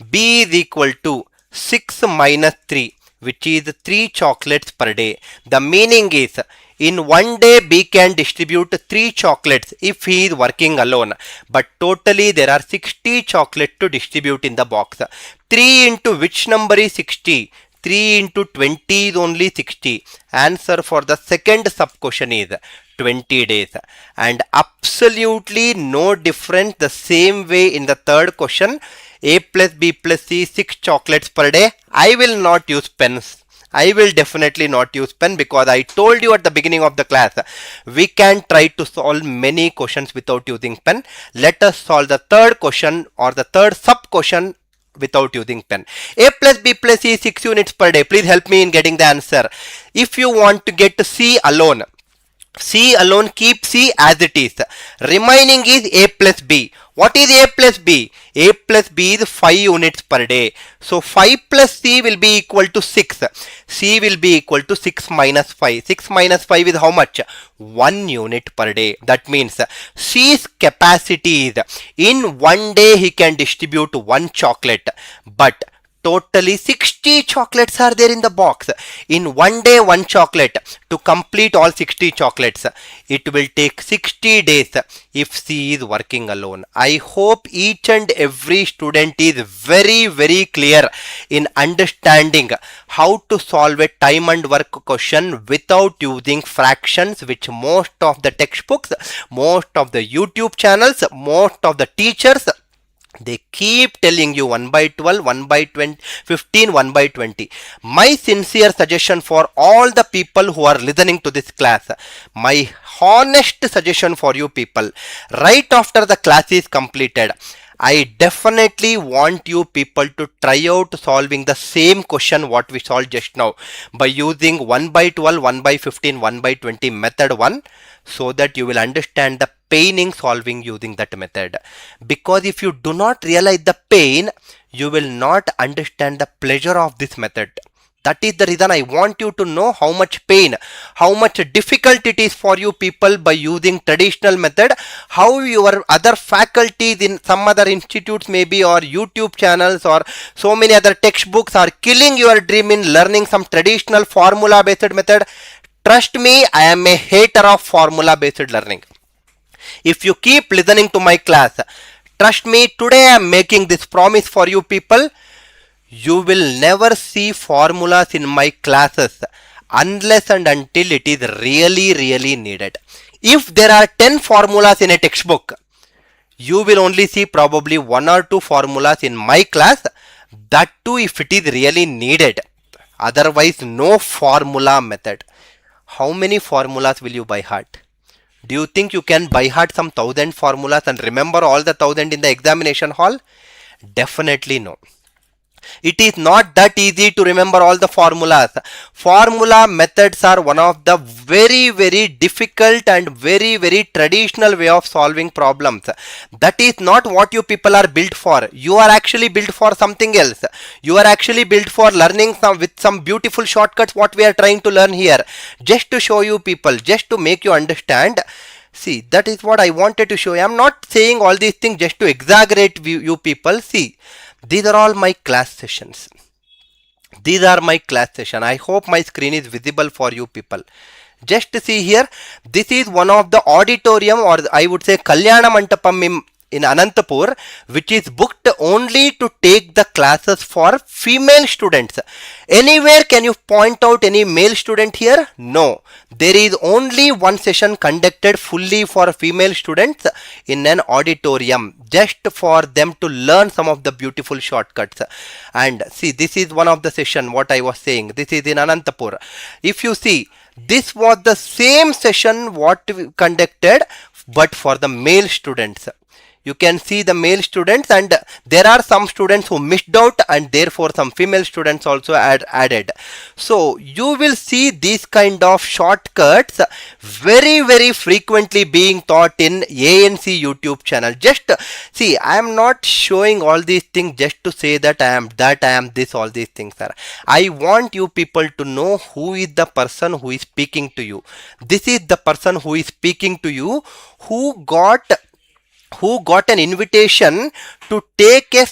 Speaker 1: B is equal to 6 minus 3, which is 3 chocolates per day. The meaning is, in one day B can distribute 3 chocolates if he is working alone. But totally there are 60 chocolates to distribute in the box. 3 into which number is 60? 3 into 20 is only 60. Answer for the second sub question is 20 days. And absolutely no difference. The same way in the third question, A plus B plus C 6 chocolates per day. I will not use pens. I will definitely not use pen, because I told you at the beginning of the class, we can try to solve many questions without using pen. Let us solve the third question or the third sub question without using pen. A plus B plus C is 6 units per day. Please help me in getting the answer. If you want to get C alone, keep C as it is. Remaining is A plus B. What is A plus B? A plus B is 5 units per day. So 5 plus C will be equal to 6. C will be equal to 6 minus 5. 6 minus 5 is how much? 1 unit per day. That means C's capacity is, in one day he can distribute 1 chocolate. But totally 60 chocolates are there in the box. In one day 1 chocolate. To complete all 60 chocolates, it will take 60 days if C is working alone. I hope each and every student is very, very clear in understanding how to solve a time and work question without using fractions, which most of the textbooks, most of the YouTube channels, most of the teachers, they keep telling you 1 by 12, 1 by 20, 15, 1 by 20. My sincere suggestion for all the people who are listening to this class, my honest suggestion for you people, right after the class is completed, I definitely want you people to try out solving the same question what we solved just now by using 1 by 12, 1 by 15, 1 by 20 method 1, so that you will understand the pain in solving using that method. Because if you do not realize the pain, you will not understand the pleasure of this method. That is the reason I want you to know how much pain, how much difficult it is for you people by using traditional method, how your other faculties in some other institutes maybe, or YouTube channels, or so many other textbooks are killing your dream in learning some traditional formula based method. Trust me, I am a hater of formula based learning. If you keep listening to my class, trust me, today I am making this promise for you people. You will never see formulas in my classes unless and until it is really needed. If there are 10 formulas in a textbook, you will only see probably 1 or 2 formulas in my class, that too if it is really needed. Otherwise, no formula method. How many formulas will you by heart? Do you think you can by heart some 1000 formulas and remember all the 1000 in the examination hall? Definitely no. It is not that easy to remember all the formulas. Formula methods are one of the very difficult and very traditional way of solving problems. That is not what you people are built for. You are actually built for something else. You are actually built for learning with some beautiful shortcuts what we are trying to learn here. Just to show you people, just to make you understand. See, that is what I wanted to show you. I am not saying all these things just to exaggerate you people. See, these are all my class sessions. These are my class session. I hope my screen is visible for you people. Just see here, this is one of the auditorium, or I would say Kalyana Mantapam in Anantapur, which is booked only to take the classes for female students. Anywhere can you point out any male student here? No. There is only one session conducted fully for female students in an auditorium, just for them to learn some of the beautiful shortcuts. And see, this is one of the session what I was saying. This is in Anantapur. If you see, this was the same session what we conducted, but for the male students. You can see the male students, and there are some students who missed out, and therefore some female students also added. So you will see these kind of shortcuts very frequently being taught in ANC YouTube channel. Just see, I am not showing all these things just to say that I am this, all these things are. I want you people to know who is the person who is speaking to you. This is the person who is speaking to you, who got an invitation to take a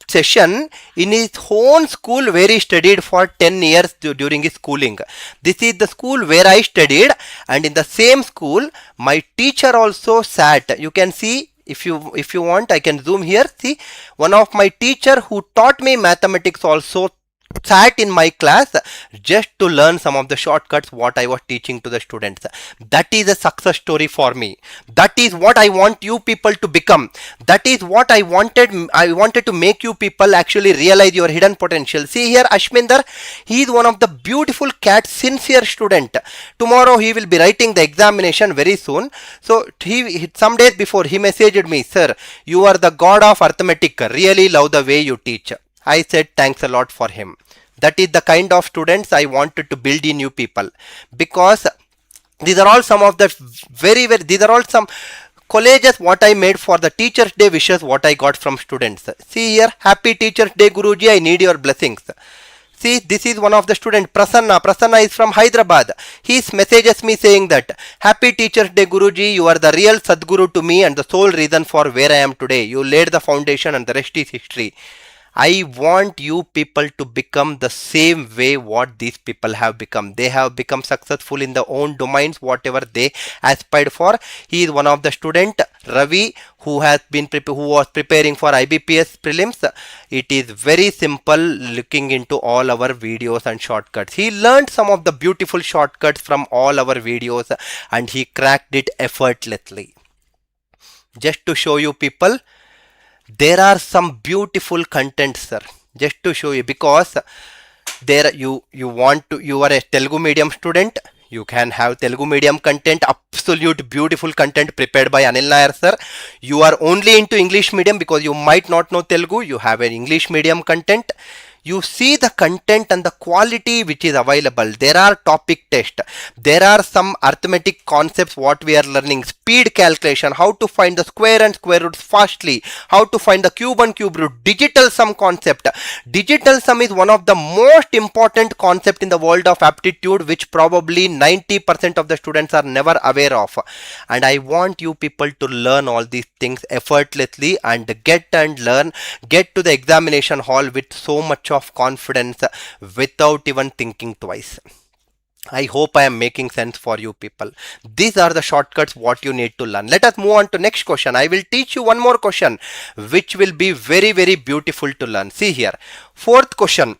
Speaker 1: session in his own school where he studied for 10 years during his schooling. This is the school where I studied, and in the same school my teacher also sat. You can see, if you want, I can zoom here. See, one of my teacher who taught me mathematics also sat in my class just to learn some of the shortcuts what I was teaching to the students. That is a success story for me. That is what I want you people to become. That is what I wanted to make you people actually realize your hidden potential. See here, Ashminder, he is one of the beautiful cat, sincere student. Tomorrow he will be writing the examination very soon. So he some days before he messaged me, sir, you are the god of arithmetic. Really love the way you teach. I said thanks a lot for him. That is the kind of students I wanted to build in you people, because these are all some of the these are all some collages what I made for the Teachers Day wishes what I got from students. See here, happy Teachers Day Guruji, I need your blessings. See, this is one of the student, Prasanna. Prasanna is from Hyderabad. He messages me saying that, happy Teachers Day Guruji, you are the real Sadguru to me and the sole reason for where I am today. You laid the foundation and the rest is history. I want you people to become the same way what these people have become. They have become successful in their own domains, whatever they aspired for. He is one of the student, Ravi, who was preparing for IBPS prelims. It is very simple looking into all our videos and shortcuts. He learned some of the beautiful shortcuts from all our videos and he cracked it effortlessly. Just to show you people, there are some beautiful contents, sir, just to show you, because there you are a Telugu medium student, you can have Telugu medium content, absolute beautiful content prepared by Anil Nair, sir. You are only into English medium because you might not know Telugu, you have an English medium content. You see the content and the quality which is available. There are topic tests. There are some arithmetic concepts what we are learning. Speed calculation, how to find the square and square roots fastly, how to find the cube and cube root, digital sum concept. Digital sum is one of the most important concept in the world of aptitude, which probably 90% of the students are never aware of. And I want you people to learn all these things effortlessly and get and learn, get to the examination hall with so much of confidence without even thinking twice. I hope I am making sense for you people. These are the shortcuts what you need to learn. Let us move on to next question. I will teach you one more question which will be very, very beautiful to learn. See here, fourth question,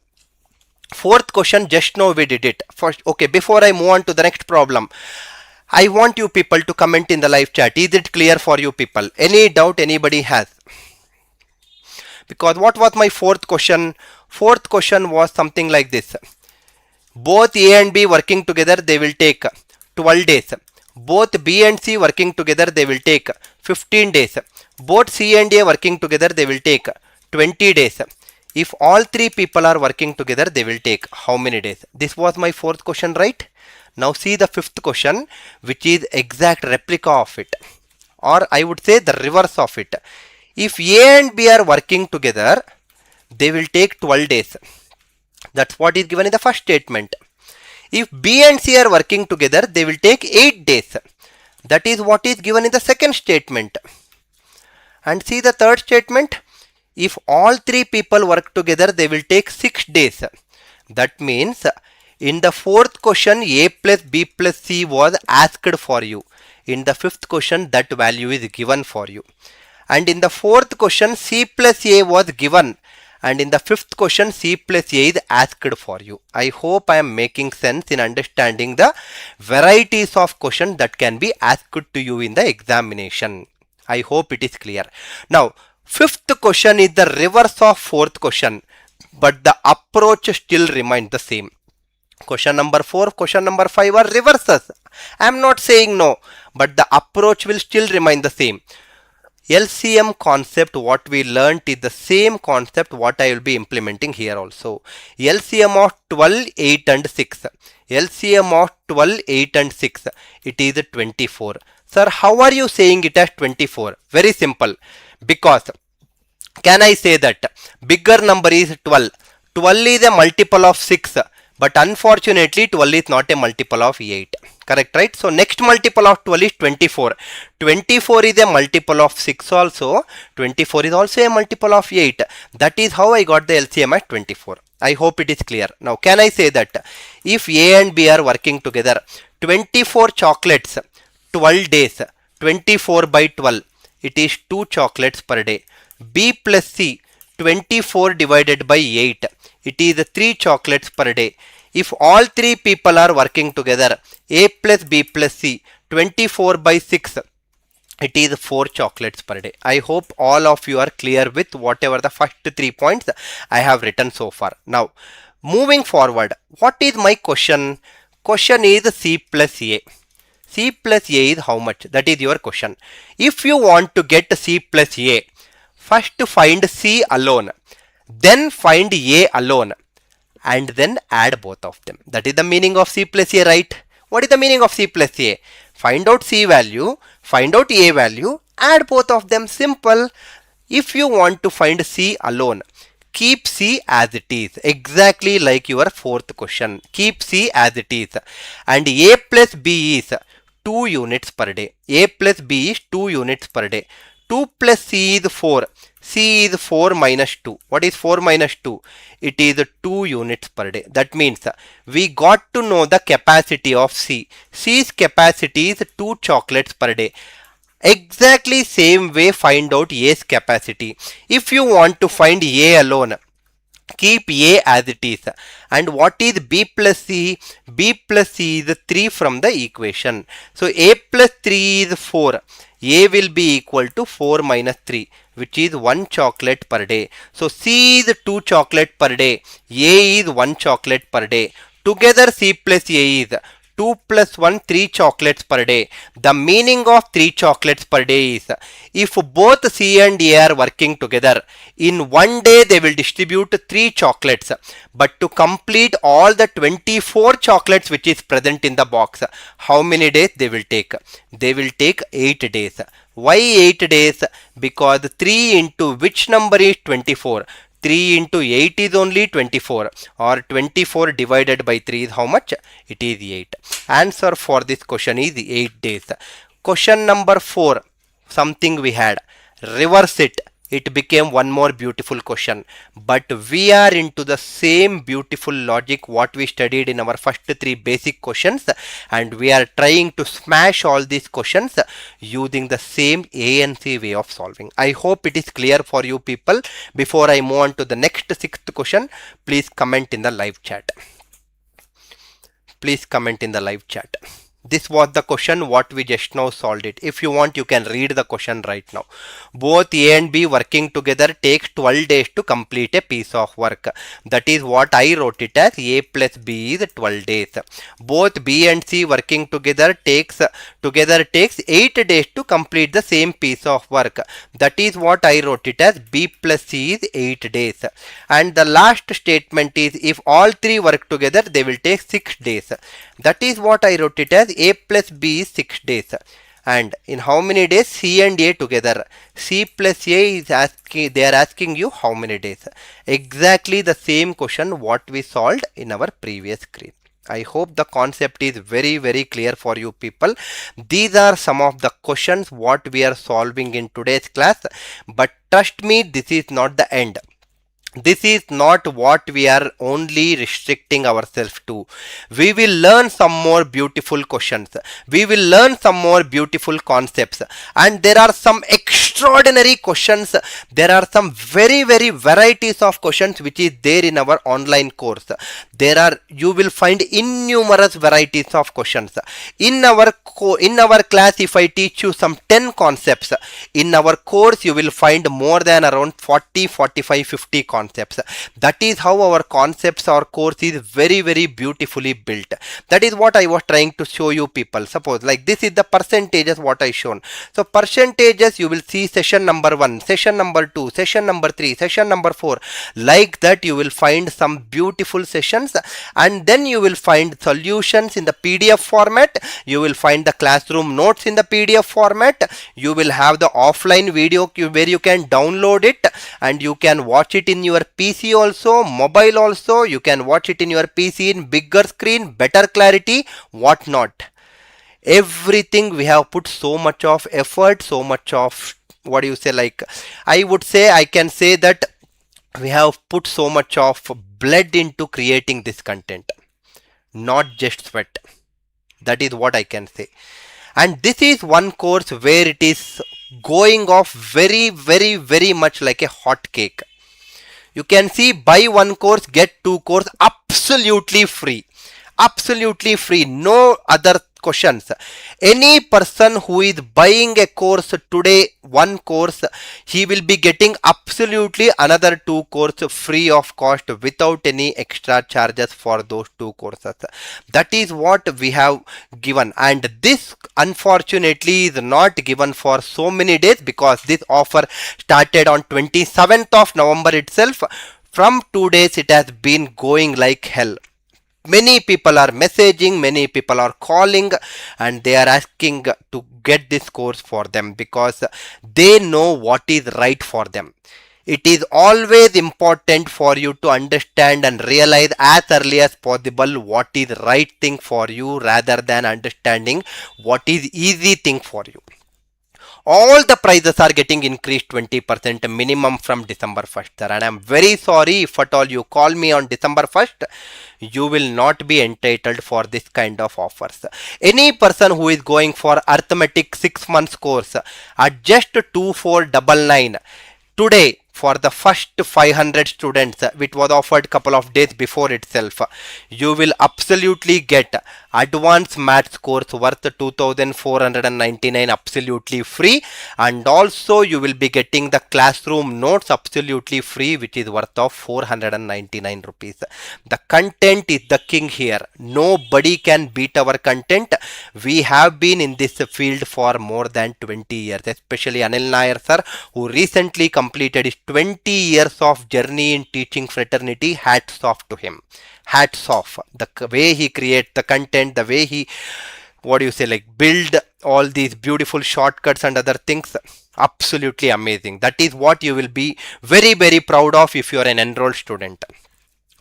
Speaker 1: just now we did it first. Okay, before I move on to the next problem, I want you people to comment in the live chat. Is it clear for you people? Any doubt anybody has? Because what was my fourth question? Fourth question was something like this. Both A and B working together, they will take 12 days. Both B and C working together, they will take 15 days. Both C and A working together, they will take 20 days. If all three people are working together, they will take how many days? This was my fourth question, right? Now see the fifth question, which is exact replica of it, or I would say the reverse of it. If A and B are working together, they will take 12 days. That's what is given in the first statement. If B and C are working together, they will take 8 days. That is what is given in the second statement. And see the third statement. If all three people work together, they will take 6 days. That means in the fourth question, A plus B plus C was asked for you. In the fifth question, that value is given for you. And in the fourth question, C plus A was given. And in the fifth question, C plus A is asked for you. I hope I am making sense in understanding the varieties of questions that can be asked to you in the examination. I hope it is clear. Now, fifth question is the reverse of fourth question, but the approach still remains the same. Question number 4, question number 5 are reverses. I am not saying no, but the approach will still remain the same. LCM concept what we learnt is the same concept what I will be implementing here also. LCM of 12, 8 and 6. LCM of 12, 8 and 6. It is 24. Sir, how are you saying it as 24? Very simple. Because can I say that bigger number is 12. 12 is a multiple of 6. But unfortunately 12 is not a multiple of 8. Correct, right? So next multiple of 12 is 24. 24 is a multiple of 6 also. 24 is also a multiple of 8. That is how I got the LCM at 24. I hope it is clear. Now can I say that if A and B are working together, 24 chocolates, 12 days, 24 by 12, it is 2 chocolates per day. B plus C, 24 divided by 8. It is 3 chocolates per day. If all three people are working together, A plus B plus C, 24 by 6, it is 4 chocolates per day. I hope all of you are clear with whatever the first 3 points I have written so far. Now, moving forward, what is my question? Question is C plus A. C plus A is how much? That is your question. If you want to get C plus A, first find C alone. Then find A alone and then add both of them. That is the meaning of C plus A, right? What is the meaning of C plus A? Find out C value, find out A value, add both of them. Simple. If you want to find C alone, keep C as it is. Exactly like your fourth question. Keep C as it is. And A plus B is 2 units per day. A plus B is 2 units per day. 2 plus C is 4. C is 4 minus 2. What is 4 minus 2? It is 2 units per day. That means we got to know the capacity of C. C's capacity is 2 chocolates per day. Exactly same way find out A's capacity. If you want to find A alone, keep A as it is. And what is B plus C? B plus C is 3 from the equation. So A plus 3 is 4. A will be equal to 4 minus 3, which is 1 chocolate per day. So C is 2 chocolate per day. A is 1 chocolate per day. Together C plus A is 2 plus 1, 3 chocolates per day. The meaning of 3 chocolates per day is, if both C and A are working together, in one day they will distribute 3 chocolates. But to complete all the 24 chocolates which is present in the box, how many days they will take? They will take 8 days. Why 8 days? Because 3 into which number is 24? 3 into 8 is only 24, or 24 divided by 3 is how much? It is 8. Answer for this question is 8 days. Question number 4, something we had. Reverse it. It became one more beautiful question. But we are into the same beautiful logic what we studied in our first 3 basic questions, and we are trying to smash all these questions using the same ANC way of solving. I hope it is clear for you people. Before I move on to the next 6th question, please comment in the live chat. Please comment in the live chat. This was the question what we just now solved it. If you want, you can read the question right now. Both A and B working together takes 12 days to complete a piece of work. That is what I wrote it as. A plus B is 12 days. Both B and C working together takes 8 days to complete the same piece of work. That is what I wrote it as. B plus C is 8 days. And the last statement is, if all 3 work together, they will take 6 days. That is what I wrote it as. A plus B is 6 days. And in how many days? C and A together. C plus A is asking, they are asking you how many days. Exactly the same question what we solved in our previous screen. I hope the concept is very, very clear for you people. These are some of the questions what we are solving in today's class. But trust me, this is not the end. This is not what we are only restricting ourselves to. We will learn some more beautiful questions. We will learn some more beautiful concepts. And there are some extraordinary questions. There are some very, very varieties of questions which is there in our online course. You will find innumerous varieties of questions. In our class, if I teach you some 10 concepts, in our course you will find more than around 40, 45, 50 concepts. That is how our concepts, our course is very, very beautifully built. That is what I was trying to show you people. Suppose like this is the percentages what I shown. So percentages, you will see session number 1, session number 2, session number 3, session number 4. Like that you will find some beautiful sessions, and then you will find solutions in the PDF format. You will find the classroom notes in the PDF format. You will have the offline video where you can download it and you can watch it in your PC also, mobile also. You can watch it in your PC in bigger screen, better clarity, what not. Everything we have put so much of effort, so much of, what do you say, like I would say, I can say that we have put so much of blood into creating this content, not just sweat. That is what I can say. And this is one course where it is going off very, very, very much like a hot cake. You can see, buy one course, get 2 course absolutely free. Absolutely free. No other questions. Any person who is buying a course today, one course, he will be getting absolutely another 2 courses free of cost without any extra charges for those 2 courses. That is what we have given, and this unfortunately is not given for so many days because this offer started on 27th of November itself. From 2 days it has been going like hell. Many people are messaging, many people are calling, and they are asking to get this course for them because they know what is right for them. It is always important for you to understand and realize as early as possible what is right thing for you rather than understanding what is easy thing for you. All the prices are getting increased 20% minimum from December 1st, sir. And I am very sorry if at all you call me on December 1st, you will not be entitled for this kind of offers. Any person who is going for arithmetic 6 months course at just 2499 today, for the first 500 students, which was offered couple of days before itself, you will absolutely get advanced maths course worth 2499 absolutely free, and also you will be getting the classroom notes absolutely free, which is worth of 499 rupees. The content is the king here. Nobody can beat our content. We have been in this field for more than 20 years, especially Anil Nair sir, who recently completed his 20 years of journey in teaching fraternity. Hats off to him. Hats off. The way he creates the content, the way he, what do you say, like build all these beautiful shortcuts and other things, absolutely amazing. That is what you will be very, very proud of if you are an enrolled student.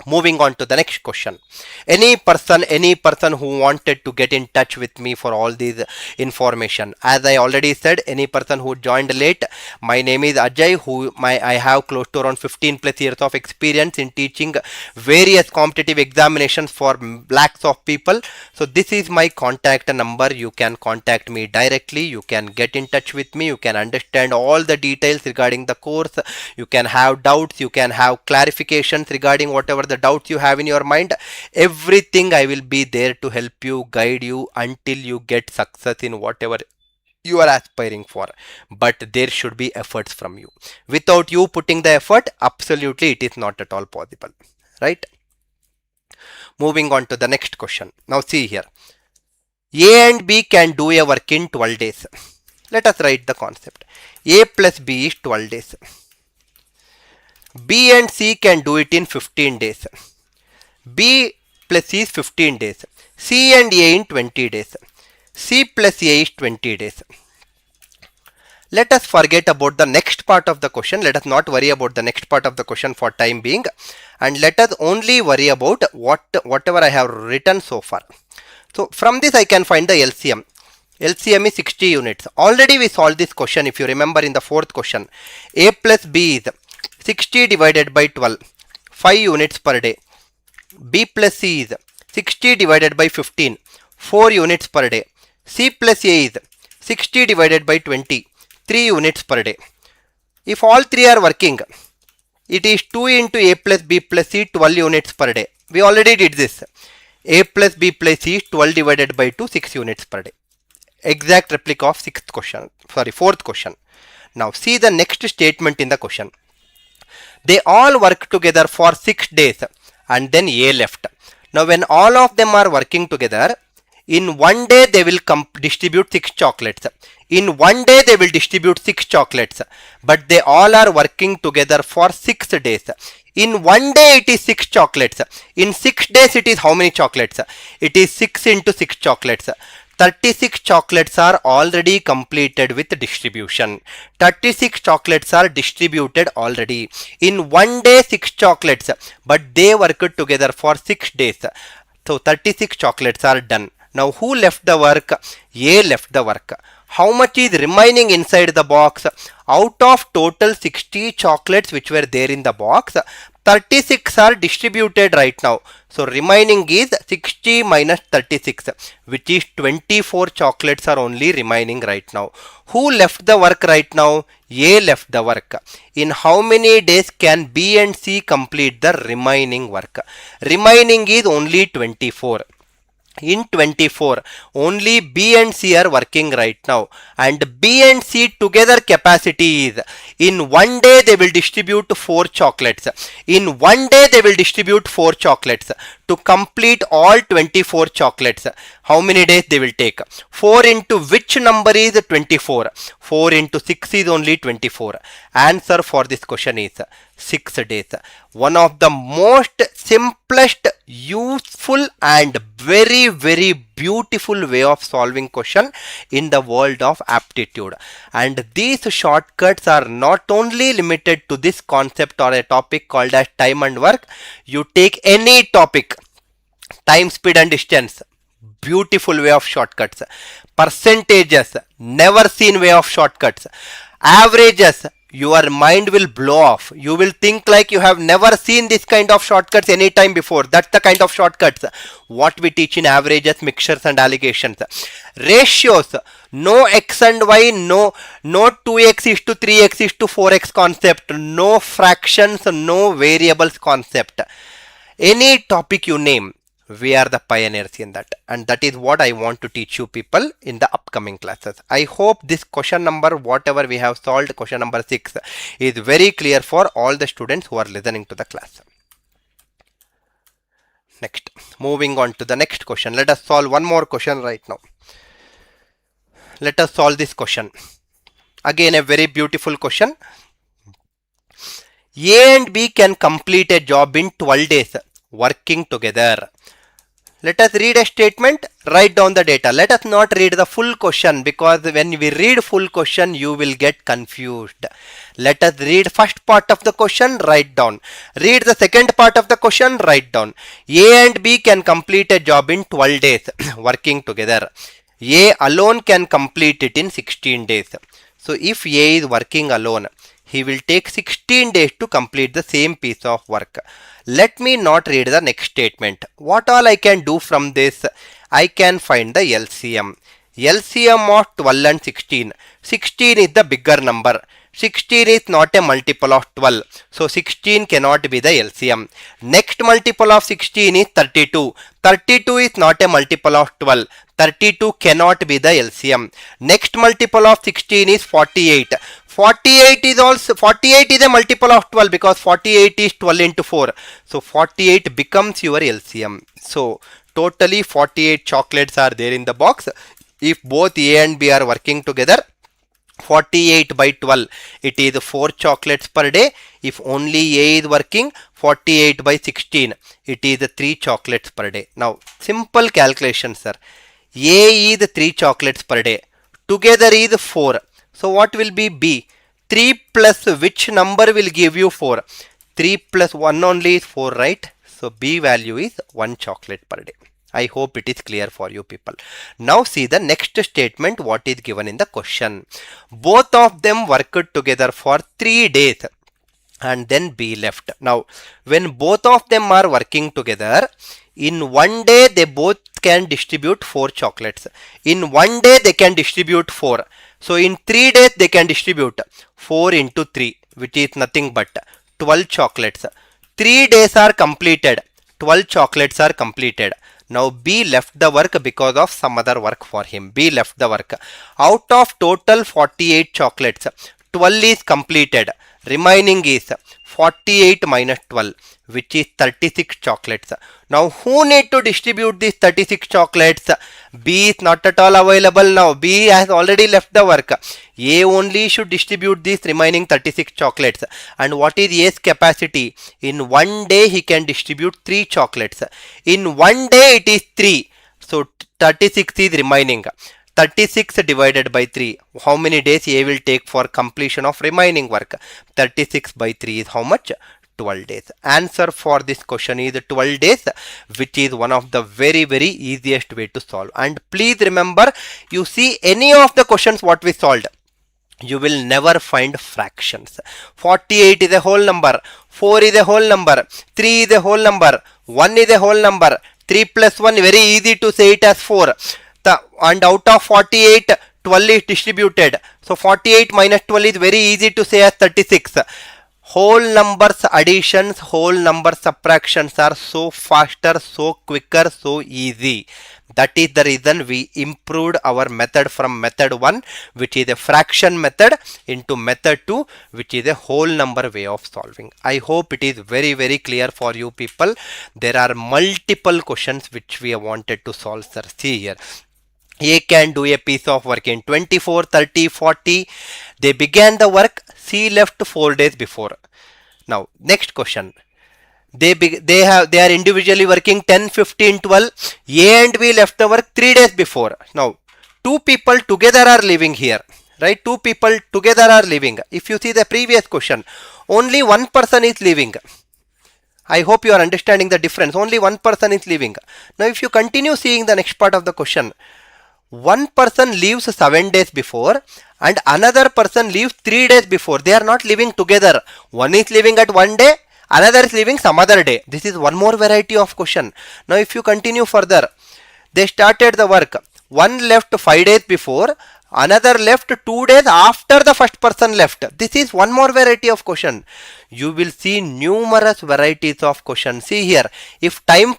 Speaker 1: Moving on to the next question. Any person who wanted to get in touch with me for all these information, as I already said, any person who joined late, my name is Ajay, I have close to around 15 plus years of experience in teaching various competitive examinations for lakhs of people. So this is my contact number. You can contact me directly. You can get in touch with me. You can understand all the details regarding the course. You can have doubts. You can have clarifications regarding whatever the doubts you have in your mind. Everything I will be there to help you, guide you until you get success in whatever you are aspiring for. But there should be efforts from you. Without you putting the effort, absolutely it is not at all possible, right? Moving on to the next question. Now see here. A and B can do a work in 12 days. Let us write the concept. A plus B is 12 days. B and C can do it in 15 days. B plus C is 15 days. C and A in 20 days. C plus A is 20 days. Let us forget about the next part of the question. Let us not worry about the next part of the question for time being. And let us only worry about whatever I have written so far. So from this I can find the LCM. LCM is 60 units. Already we solved this question if you remember in the fourth question. A plus B is 60 divided by 12, 5 units per day. B plus C is 60 divided by 15, 4 units per day. C plus A is 60 divided by 20, 3 units per day. If all three are working, it is 2 into A plus B plus C, 12 units per day. We already did this. A plus B plus C is 12 divided by 2, 6 units per day. Exact replica of fourth question. Now see the next statement in the question. They all work together for 6 days and then A left. Now when all of them are working together, in one day they will distribute 6 chocolates. In one day they will distribute 6 chocolates. But they all are working together for 6 days. In one day it is 6 chocolates. In 6 days it is how many chocolates? It is 6 into 6 chocolates. 36 chocolates are already completed with distribution. 36 chocolates are distributed already. In one day 6 chocolates, but they worked together for 6 days. So 36 chocolates are done. Now who left the work? A left the work. How much is remaining inside the box? Out of total 60 chocolates which were there in the box, 36 are distributed right now. So remaining is 60 minus 36, which is 24 chocolates are only remaining right now. Who left the work right now? A left the work. In how many days can B and C complete the remaining work? Remaining is only 24. In 24, only B and C are working right now, and B and C together capacity is, in one day they will distribute 4 chocolates. In one day they will distribute 4 chocolates. To complete all 24 chocolates, how many days they will take? 4 into which number is 24? 4 into 6 is only 24. Answer for this question is 6 days. One of the most simplest, useful and very, very beautiful way of solving question in the world of aptitude. And these shortcuts are not only limited to this concept or a topic called as time and work. You take any topic, time, speed and distance, beautiful way of shortcuts. Percentages, never seen way of shortcuts. Averages, your mind will blow off. You will think like you have never seen this kind of shortcuts any time before. That's the kind of shortcuts what we teach in averages, mixtures and allocations. Ratios, No x and y, no 2x is to 3x is to 4x concept, no fractions, no variables concept. Any topic you name, we are the pioneers in that, and that is what I want to teach you people in the upcoming classes. I hope this question number, whatever we have solved, question number 6, is very clear for all the students who are listening to the class. Next, moving on to the next question. Let us solve one more question right now. Let us solve this question. Again, a very beautiful question. A and B can complete a job in 12 days working together. Let us read a statement, write down the data. Let us not read the full question, because when we read full question, you will get confused. Let us read first part of the question, write down. Read the second part of the question, write down. A and B can complete a job in 12 days working together. A alone can complete it in 16 days. So if A is working alone, he will take 16 days to complete the same piece of work. Let me not read the next statement. What all I can do from this? I can find the LCM. LCM of 12 and 16. 16 is the bigger number. 16 is not a multiple of 12. So 16 cannot be the LCM. Next multiple of 16 is 32. 32 is not a multiple of 12. 32 cannot be the LCM. Next multiple of 16 is 48. 48 is a multiple of 12, because 48 is 12 into 4. So 48 becomes your LCM. So totally 48 chocolates are there in the box. If both A and B are working together, 48 by 12, it is 4 chocolates per day. If only A is working, 48 by 16, it is 3 chocolates per day. Now simple calculation, sir. A is 3 chocolates per day. Together is 4. So what will be B? 3 plus which number will give you 4? 3 plus 1 only is 4, right? So B value is 1 chocolate per day. I hope it is clear for you people. Now see the next statement, what is given in the question. Both of them worked together for 3 days and then B left. Now when both of them are working together, in one day they both can distribute 4 chocolates. In one day they can distribute 4. So in 3 days they can distribute 4 into 3, which is nothing but 12 chocolates. 3 days are completed. 12 chocolates are completed. Now B left the work because of some other work for him. B left the work. Out of total 48 chocolates, 12 is completed. Remaining is 48 minus 12, which is 36 chocolates. Now who need to distribute these 36 chocolates? B is not at all available now. B has already left the work. A only should distribute these remaining 36 chocolates. And what is A's capacity? In one day he can distribute 3 chocolates. In one day it is 3. So 36 is remaining. 36 divided by 3. How many days A will take for completion of remaining work? 36 by 3 is how much? 12 days. Answer for this question is 12 days, which is one of the very easiest way to solve. And please remember, you see any of the questions what we solved, you will never find fractions. 48 is a whole number, 4 is a whole number, 3 is a whole number, 1 is a whole number. 3 plus 1, very easy to say it as 4. And out of 48, 12 is distributed. So 48 minus 12 is very easy to say as 36. Whole numbers additions, whole number subtractions are so faster, so quicker, so easy. That is the reason we improved our method from method 1, which is a fraction method, into method 2, which is a whole number way of solving. I hope it is very clear for you people. There are multiple questions which we have wanted to solve, sir. See here. A can do a piece of work in 24, 30, 40. They began the work. C left 4 days before. Now next question. They are individually working 10, 15, 12. A and B left the work 3 days before. Now 2 people together are living here, right? 2 people together are living. If you see the previous question, only one person is living. I hope you are understanding the difference. Only one person is living. Now if you continue seeing the next part of the question, one person leaves 7 days before and another person leaves 3 days before. They are not living together. One is living at one day, another is living some other day. This is one more variety of question. Now if you continue further, they started the work. One left 5 days before, Another left 2 days after the first person left. This is one more variety of question. You will see numerous varieties of questions. See here, if time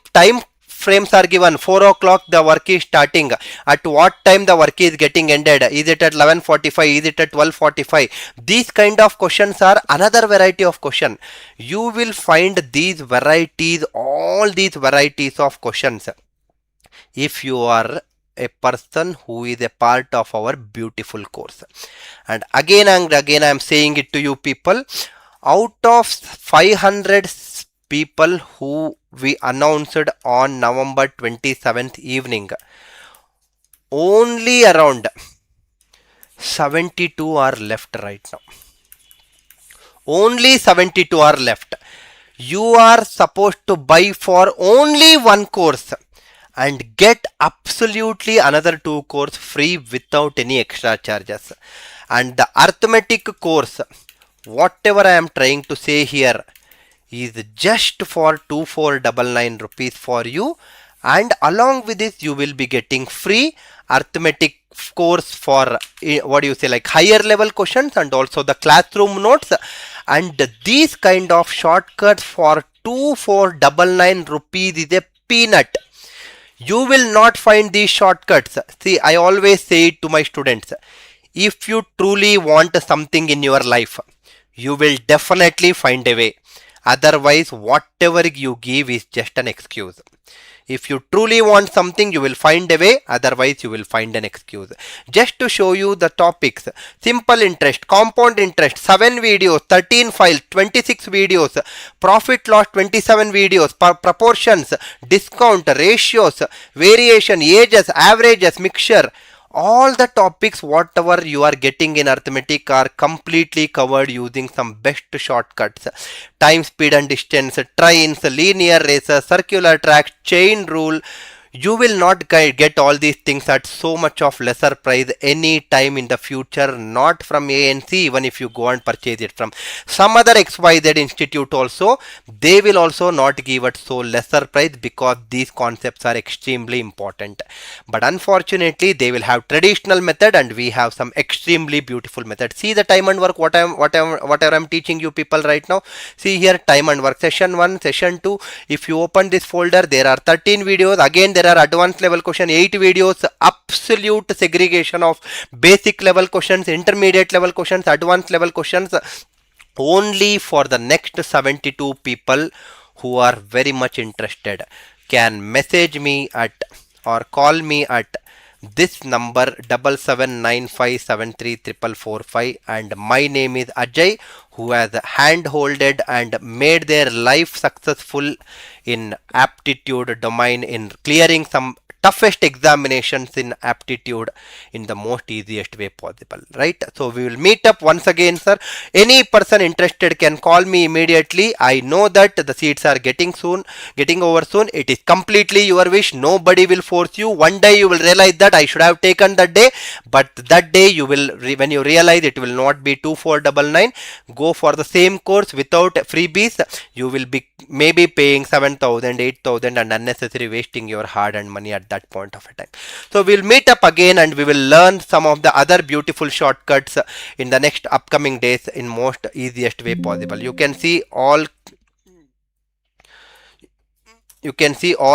Speaker 1: frames are given, 4 o'clock the work is starting, at what time the work is getting ended, is it at 11:45, is it at 12:45, these kind of questions are another variety of question. You will find these varieties, all these varieties of questions, if you are a person who is a part of our beautiful course. And again I am saying it to you people, out of 500 people who we announced on November 27th evening, only around 72 are left right now. Only 72 are left. You are supposed to buy for only one course and get absolutely another 2 courses free without any extra charges. And the arithmetic course, whatever I am trying to say here, is just for 2499 rupees for you, and along with this you will be getting free arithmetic course for what do you say, like higher level questions, and also the classroom notes, and these kind of shortcuts for 2499 rupees is a peanut. You will not find these shortcuts. See, I always say it to my students, if you truly want something in your life, you will definitely find a way. Otherwise, whatever you give is just an excuse. If you truly want something, you will find a way. Otherwise, you will find an excuse. Just to show you the topics: simple interest, compound interest, 7 videos, 13 files, 26 videos, profit loss, 27 videos, proportions, discount, ratios, variation, ages, averages, mixture. All the topics whatever you are getting in arithmetic are completely covered using some best shortcuts: time, speed and distance, trains, linear races, circular tracks, chain rule. You will not get all these things at so much of lesser price any time in the future, not from ANC. Even if you go and purchase it from some other XYZ institute also, they will also not give it so lesser price, because these concepts are extremely important. But unfortunately, they will have traditional method and we have some extremely beautiful method. See the time and work, whatever I'm teaching you people right now. See here, time and work, session 1, session 2. If you open this folder, there are 13 videos. Again, there are advanced level question, 8 videos, absolute segregation of basic level questions, intermediate level questions, advanced level questions, only for the next 72 people who are very much interested. Can message me at or call me at this number 7795734445, and my name is Ajay, who has hand-holded and made their life successful in aptitude domain, in clearing some toughest examinations in aptitude in the most easiest way possible, right? So we will meet up once again, sir. Any person interested can call me immediately. I know that the seats are getting over soon. It is completely your wish. Nobody will force you. One day you will realize that I should have taken that day, but that day you will, when you realize it will not be 2499, go for the same course without freebies. You will be maybe paying 7,000, 8,000 and unnecessary wasting your hard-earned money at that point of a time. So we'll meet up again and we will learn some of the other beautiful shortcuts in the next upcoming days in most easiest way possible. You can see all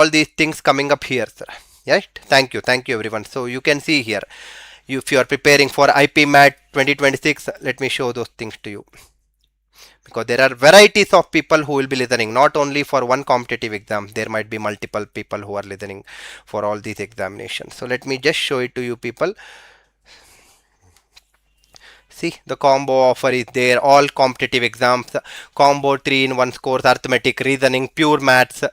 Speaker 1: these things coming up here, sir. Right? Thank you everyone. So you can see here, if you are preparing for IPMAT 2026, let me show those things to you, because there are varieties of people who will be listening, not only for one competitive exam. There might be multiple people who are listening for all these examinations. So let me just show it to you people. See, the combo offer is there, all competitive exams, combo 3-in-1 course, arithmetic, reasoning, pure maths.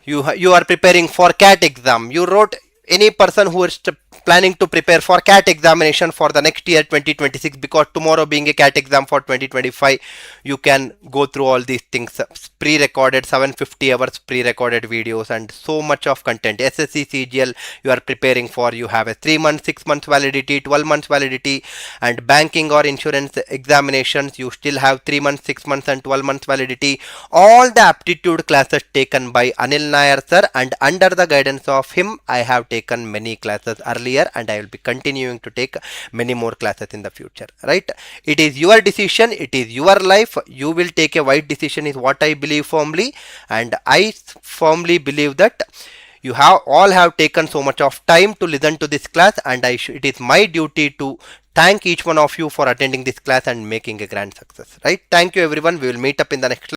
Speaker 1: You are preparing for CAT exam. You wrote, any person who is planning to prepare for CAT examination for the next year 2026, because tomorrow being a CAT exam for 2025, you can go through all these things, pre-recorded 750 hours pre-recorded videos and so much of content. SSC CGL you are preparing for, you have a 3 months, 6 months validity, 12 months validity, and banking or insurance examinations you still have 3 months, 6 months and 12 months validity. All the aptitude classes taken by Anil Nair sir, and under the guidance of him I have taken many classes earlier. here, and I will be continuing to take many more classes in the future, right? It is your decision, it is your life. You will take a right decision is what I believe firmly, and I firmly believe that you have all have taken so much of time to listen to this class, and it is my duty to thank each one of you for attending this class and making a grand success, right? Thank you everyone. We will meet up in the next